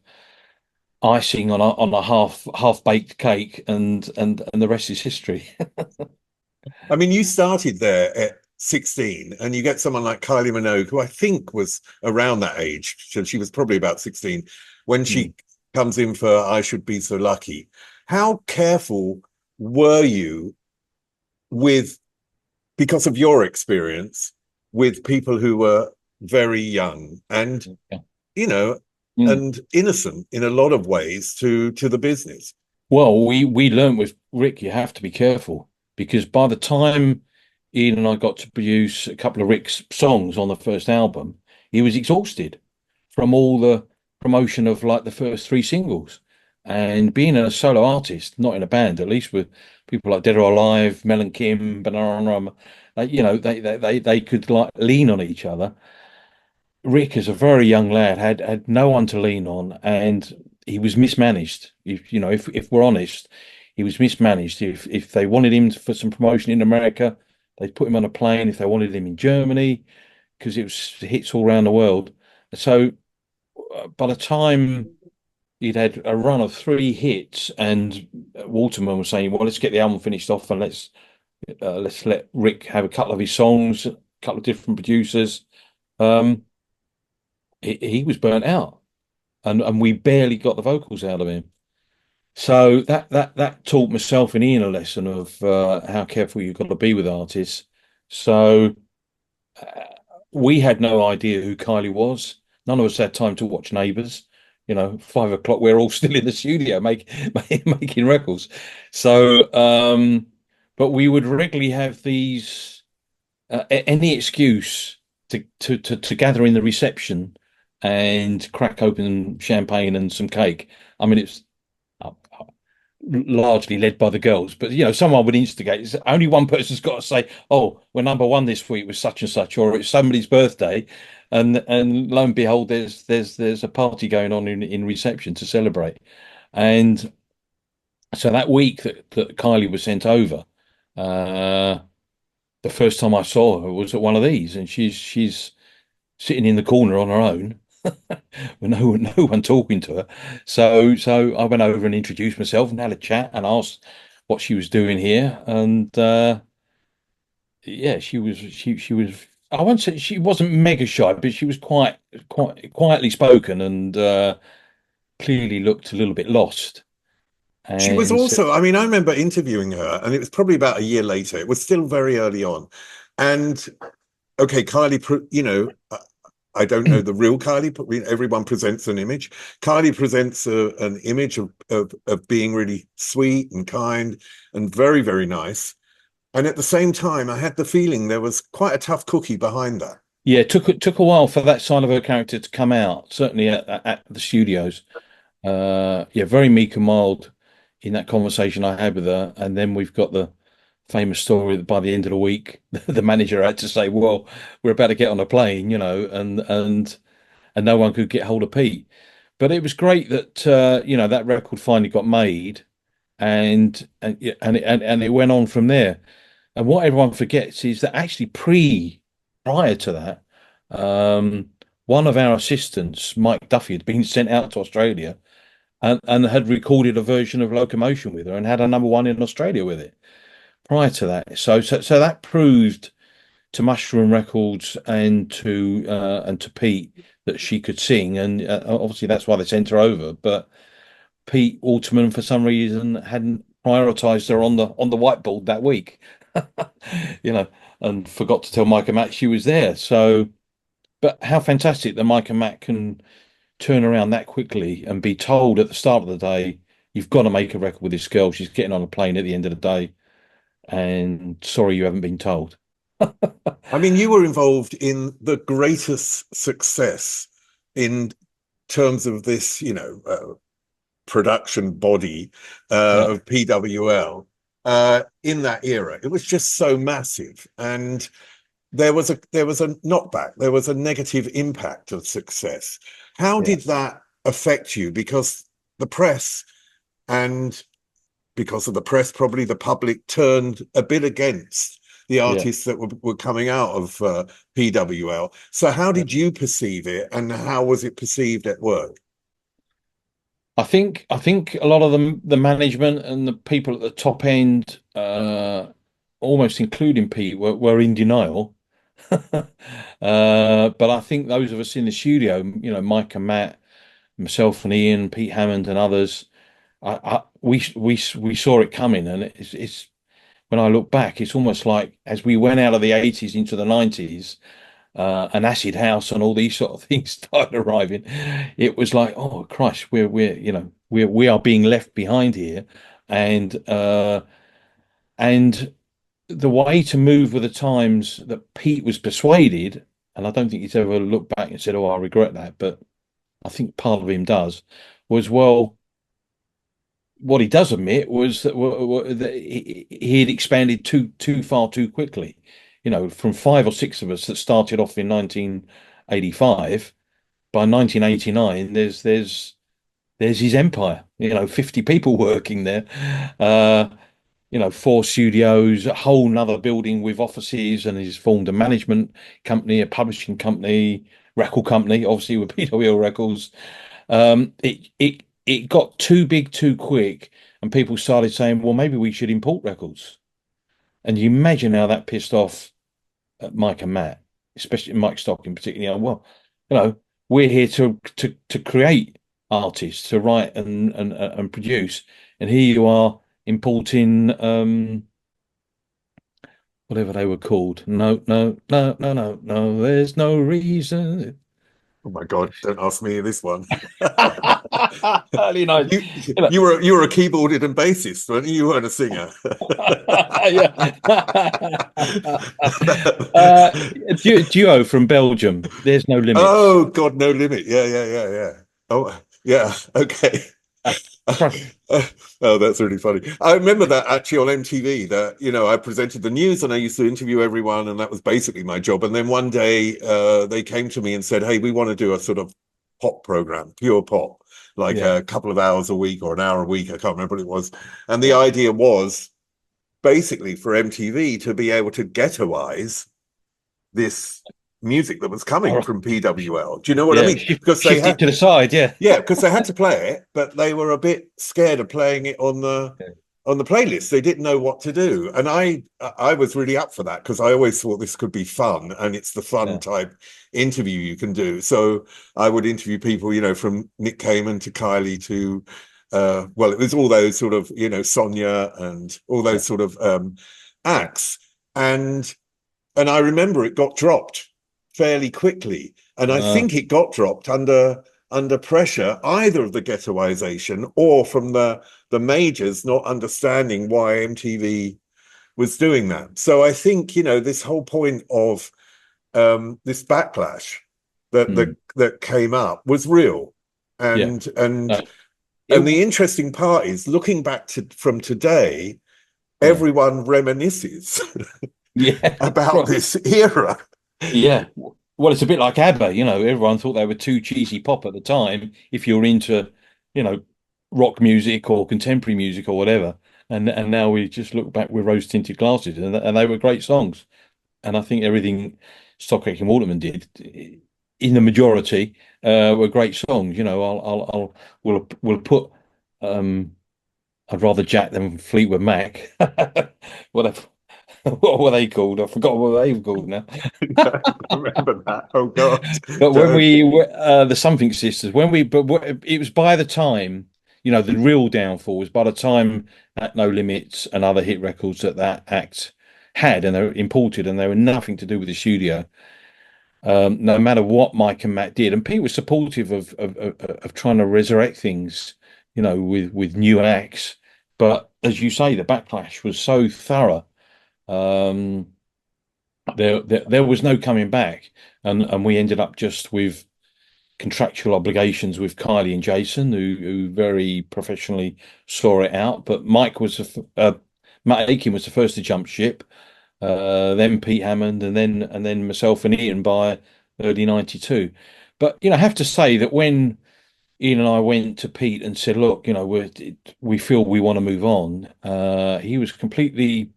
icing on a half baked cake, and the rest is history. I mean, you started there at 16, and you get someone like Kylie Minogue, who I think was around that age. So she was probably about 16 when she comes in for I Should Be So Lucky. How careful were you with, because of your experience, with people who were very young and, Yeah. you know, Mm. and innocent in a lot of ways to the business? Well, we learned with Rick, you have to be careful because by the time Ian and I got to produce a couple of Rick's songs on the first album, he was exhausted from all the promotion of like the first three singles. And being a solo artist, not in a band, at least with people like Dead or Alive, Mel Kim, Bananarama, like, they could like lean on each other. Rick, as a very young lad, had no one to lean on, and he was mismanaged. If we're honest, he was mismanaged. If they wanted him for some promotion in America, they'd put him on a plane. If they wanted him in Germany, because it was hits all around the world. So by the time he'd had a run of three hits, and Waterman was saying, "Well, let's get the album finished off, and let's let Rick have a couple of his songs, a couple of different producers." Um, he was burnt out, and we barely got the vocals out of him. So that taught myself and Ian a lesson of how careful you've got to be with artists. So uh, we had no idea who Kylie was. None of us had time to watch Neighbours. 5 o'clock, we're all still in the studio making records. So, but we would regularly have these any excuse to gather in the reception and crack open champagne and some cake. I mean, it's uh, largely led by the girls, but someone would instigate. Only one person's got to say, "Oh, we're number one this week with such and such," or it's somebody's birthday, and lo and behold, there's a party going on in reception to celebrate. And so that week that Kylie was sent over, uh, the first time I saw her was at one of these, and she's sitting in the corner on her own with no one talking to her. So I went over and introduced myself and had a chat and asked what she was doing here. And yeah, she was I won't say she wasn't mega shy, but she was quite quietly spoken and clearly looked a little bit lost. She was And also, I mean, I remember interviewing her, and it was probably about a year later. It was still very early on. And okay, Kylie, I don't know the real Kylie, but everyone presents an image. Kylie presents an image of being really sweet and kind and very, very nice. And at the same time, I had the feeling there was quite a tough cookie behind that. yeah, it took a while for that side of her character to come out, certainly at the studios. Yeah, very meek and mild in that conversation I had with her. And then we've got the famous story that by the end of the week, the manager had to say, "Well, we're about to get on a plane," and no one could get hold of Pete. But it was great that that record finally got made, and it went on from there. And what everyone forgets is that actually prior to that, um, one of our assistants, Mike Duffy, had been sent out to Australia and had recorded a version of Locomotion with her and had a number one in Australia with it prior to that. So that proved to Mushroom Records and to Pete that she could sing, and obviously that's why they sent her over. But Pete Waterman, for some reason, hadn't prioritised her on the whiteboard that week, you know, and forgot to tell Mike and Matt she was there. So, but how fantastic that Mike and Matt can turn around that quickly and be told at the start of the day, you've got to make a record with this girl. She's getting on a plane at the end of the day, and sorry you haven't been told. I mean, you were involved in the greatest success in terms of this, production body Yeah, of PWL in that era. It was just so massive, and there was a knockback. There was a negative impact of success. How yeah, did that affect you? Because the press and because of the press, probably the public turned a bit against the yeah. artists that were coming out of PWL. So how Yeah. did you perceive it, and how was it perceived at work? I think a lot of the management and the people at the top end, almost including Pete, were in denial. But I think those of us in the studio, Mike and Matt, myself and Ian, Pete Hammond and others, we saw it coming, and it's when I look back, it's almost like as we went out of the 80s into the 90s, and acid house and all these sort of things started arriving. It was like, oh Christ, we are being left behind here, and and the way to move with the times that Pete was persuaded, and I don't think he's ever looked back and said, oh, I regret that, but I think part of him does, was, well, what he does admit was that he had expanded too far too quickly. From five or six of us that started off in 1985, by 1989, there's his empire. 50 people working there. Four studios, a whole nother building with offices, and he's formed a management company, a publishing company, record company, obviously with PWL Records. It got too big too quick, and people started saying, well, maybe we should import records. And you imagine how that pissed off Mike and Matt, especially Mike Stock in particular. Well, we're here to create artists, to write and produce, and here you are importing whatever they were called. No, no, no, no, no, no. There's no reason. Oh my God! Don't ask me this one. Early night. You were a keyboardist and bassist, weren't you? You weren't a singer. Duo from Belgium. There's no limit. Oh God, no limit. Yeah. Oh yeah. Okay. Oh, that's really funny. I remember that actually on MTV, that I presented the news and I used to interview everyone, and that was basically my job. And then one day they came to me and said, hey, we want to do a sort of pop program, pure pop, like a couple of hours a week or an hour a week. I can't remember what it was. And the idea was basically for MTV to be able to ghettoize this music that was coming from PWL. Do you know what I mean? Because they had it to the side, because they had to play it, but they were a bit scared of playing it on the playlist. They didn't know what to do, and I was really up for that, because I always thought this could be fun, and it's the fun type interview you can do. So I would interview people, from Nick Kamen to Kylie to well, it was all those sort of Sonia and all those sort of acts, and I remember it got dropped fairly quickly, and I think it got dropped under pressure, either of the ghettoization or from the majors not understanding why MTV was doing that. So I think this whole point of this backlash that came up was real, and the interesting part is, looking back from today, everyone reminisces about this era. Yeah. Well, it's a bit like ABBA, everyone thought they were too cheesy pop at the time, if you're into, rock music or contemporary music or whatever. And now we just look back with rose-tinted glasses, and they were great songs. And I think everything Stock Aitken Waterman did, in the majority, were great songs. We'll put I'd rather Jack than Fleetwood Mac. Whatever. What were they called? I forgot what they were called now. I remember that. Oh God! But when we the Something Sisters, it was by the time, the real downfall was by the time that No Limits and other hit records that act had, and they were imported, and they were nothing to do with the studio. No matter what Mike and Matt did, and Pete was supportive of trying to resurrect things, with new acts. But as you say, the backlash was so thorough. There was no coming back, and we ended up just with contractual obligations with Kylie and Jason, who very professionally saw it out. But Matt Aitken was the first to jump ship, then Pete Hammond, and then myself and Ian by early '92. But I have to say that when Ian and I went to Pete and said, look, we feel we want to move on, he was completely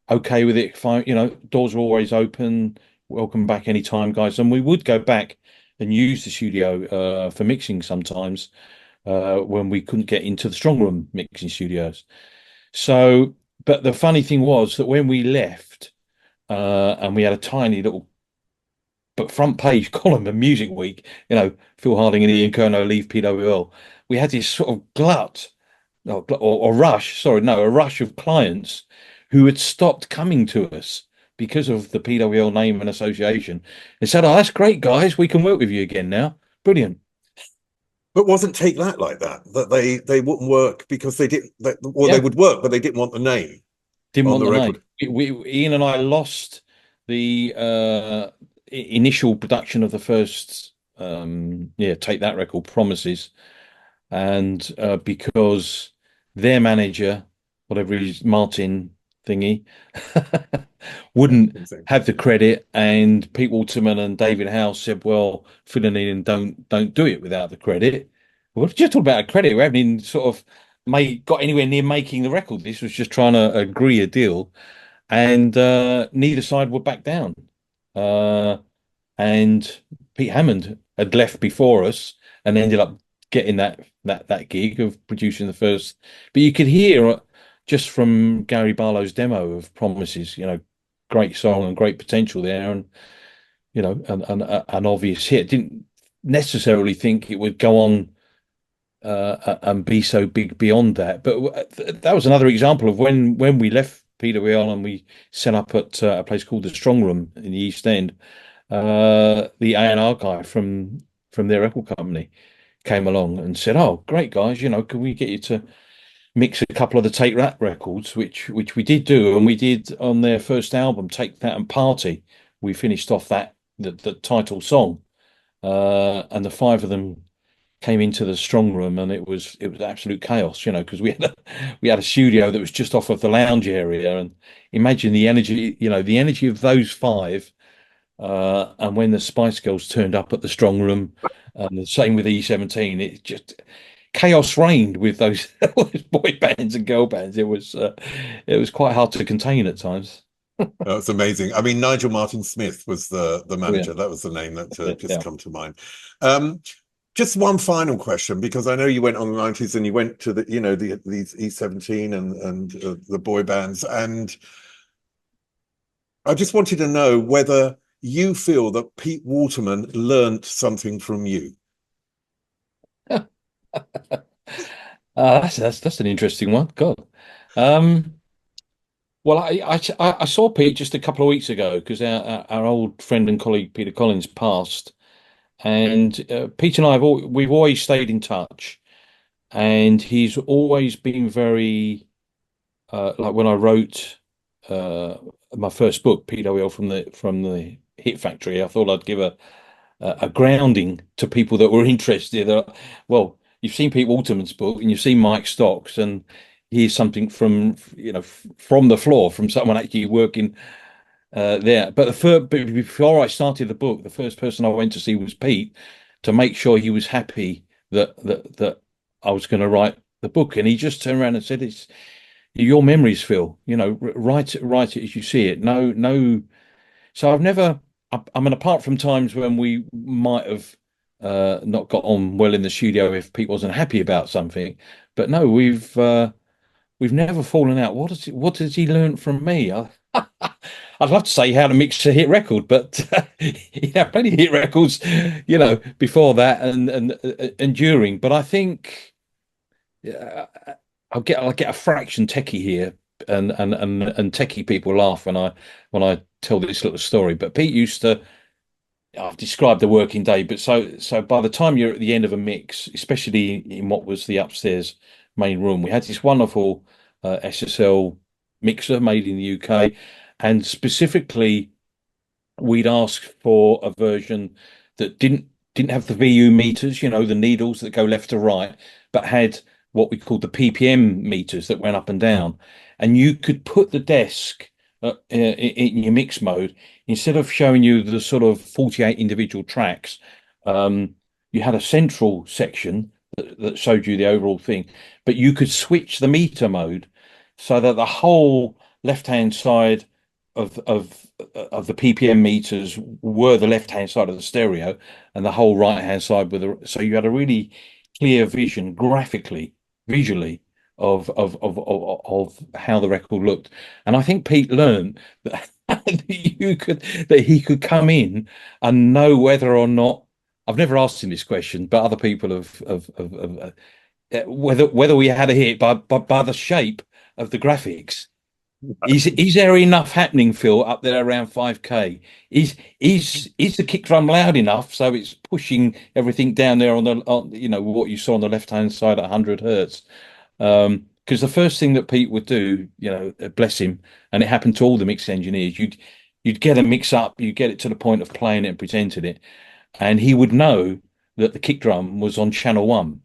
okay with it. Fine, doors are always open. Welcome back anytime, guys. And we would go back and use the studio for mixing sometimes. when we couldn't get into the strong room mixing studios. So, but the funny thing was that when we left, and we had a tiny little but front page column of Music Week, Phil Harding and Ian Kerno leave PWL. We had this sort of glut, or rush, sorry, no, a rush of clients who had stopped coming to us because of the PWL name and association. They said, "Oh, that's great, guys. We can work with you again now. Brilliant." But wasn't Take That like that? That they wouldn't work because they didn't, they Yeah, would work, but they didn't want the name didn't on want the the name. record. Ian and I lost the initial production of the first, Take That record, Promises, and because their manager, whatever his Martin thingy, wouldn't have the credit, and Pete Waterman and David House said, "Well, Phil and Ian don't do it without the credit." We're just talking about a credit. We haven't even sort of got anywhere near making the record. This was just trying to agree a deal, and neither side would back down. Uh, and Pete Hammond had left before us and ended up getting that gig of producing the first. But you could hear just from Gary Barlow's demo of Promises, great song and great potential there, and an obvious hit. Didn't necessarily think it would go on and be so big beyond that. But that was another example of when we left PWL and we set up at a place called the Strong Room in the East End. The A&R guy from their record company came along and said, "Oh, great guys, can we get you to mix a couple of the Take That records?" Which we did do, and we did on their first album, Take That and Party. We finished off the title song, and the five of them came into the strong room, and it was absolute chaos, because we had a studio that was just off of the lounge area, and imagine the energy, the energy of those five. And when the Spice Girls turned up at the strong room, and the same with E17, it just chaos reigned with those, those boy bands and girl bands. It was quite hard to contain at times. That's amazing. I mean, Nigel Martin Smith was the Oh, yeah, manager. That was the name that just yeah. come to mind. Um, just one final question, because I know you went on the 90s and you went to these E17 and the boy bands, and I just wanted to know whether you feel that Pete Waterman learnt something from you. That's an interesting one. God. Um, well, I saw Pete just a couple of weeks ago because our old friend and colleague Peter Collins passed, and Pete and I we've always stayed in touch, and he's always been very like when I wrote my first book, PWL from the Hit Factory. I thought I'd give a grounding to people that were interested. Well, you've seen Pete Waterman's book and you've seen Mike Stock's, and here's something from the floor, from someone actually working there. But before I started the book, the first person I went to see was Pete to make sure he was happy that I was going to write the book, and he just turned around and said, "It's your memories, Phil. Write it as you see it. No, no." So I've never. I mean, apart from times when we might have not got on well in the studio if Pete wasn't happy about something, but no, we've never fallen out. What has he learned from me? I'd love to say how to mix a hit record, but plenty of hit records, before that and during. But I think I'll get a fraction techie here, and techie people laugh when I tell this little story. But Pete used to. I've described the working day, but so by the time you're at the end of a mix, especially in what was the upstairs main room, we had this wonderful SSL mixer made in the UK, and specifically we'd ask for a version that didn't have the VU meters, the needles that go left to right, but had what we called the PPM meters that went up and down, and you could put the desk in your mix mode. Instead of showing you the sort of 48 individual tracks, you had a central section that showed you the overall thing, but you could switch the meter mode so that the whole left-hand side of the PPM meters were the left-hand side of the stereo, and the whole right-hand side so you had a really clear vision graphically, visually of how the record looked. And I think Pete learned that that he could come in and know whether or not, I've never asked him this question, but other people have whether we had a hit by the shape of the graphics. Is there enough happening, Phil, up there around 5K? Is the kick drum loud enough so it's pushing everything down there on what you saw on the left hand side at 100 hertz? Because the first thing that Pete would do, bless him, and it happened to all the mix engineers, you'd get a mix up, you get it to the point of playing it and presenting it, and he would know that the kick drum was on channel 1,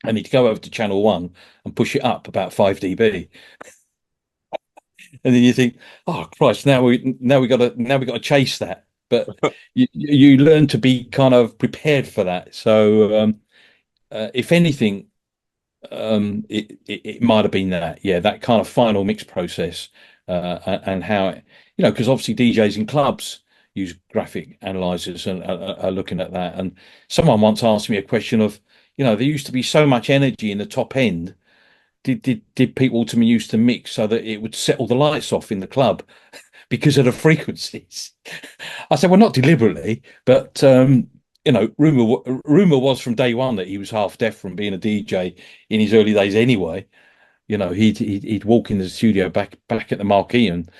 and he'd go over to channel 1 and push it up about 5 dB. And then you think, oh Christ, now we got to chase that. But you learn to be kind of prepared for that. So if anything, it might have been that kind of final mix process, and how because obviously DJs in clubs use graphic analyzers and are looking at that. And someone once asked me a question of, there used to be so much energy in the top end. Did Pete Waterman used to mix so that it would set all the lights off in the club because of the frequencies? I said, well, not deliberately, but rumor was from day one that he was half deaf from being a DJ in his early days. Anyway, he'd walk in the studio back at the Marquee, and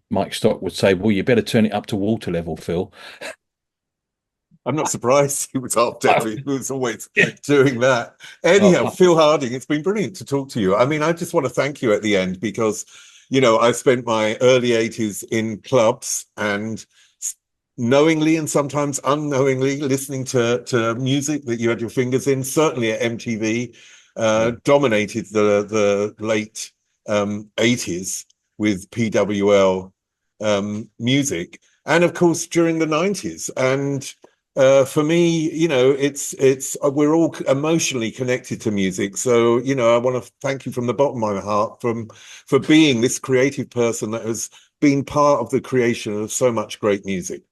Mike Stock would say, "Well, you better turn it up to water level, Phil." I'm not surprised he was half deaf. He was always doing that. Anyhow, Phil Harding, it's been brilliant to talk to you. I mean, I just want to thank you at the end because, I spent my early 80s in clubs and knowingly and sometimes unknowingly listening to music that you had your fingers in, certainly at MTV, dominated the late 80s with PWL music. And of course, during the 90s. And for me, it's we're all emotionally connected to music. So, I want to thank you from the bottom of my heart for being this creative person that has been part of the creation of so much great music.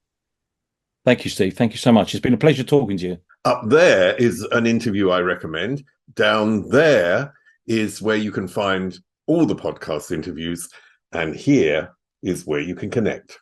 Thank you, Steve. Thank you so much. It's been a pleasure talking to you. Up there is an interview I recommend. Down there is where you can find all the podcast interviews. And here is where you can connect.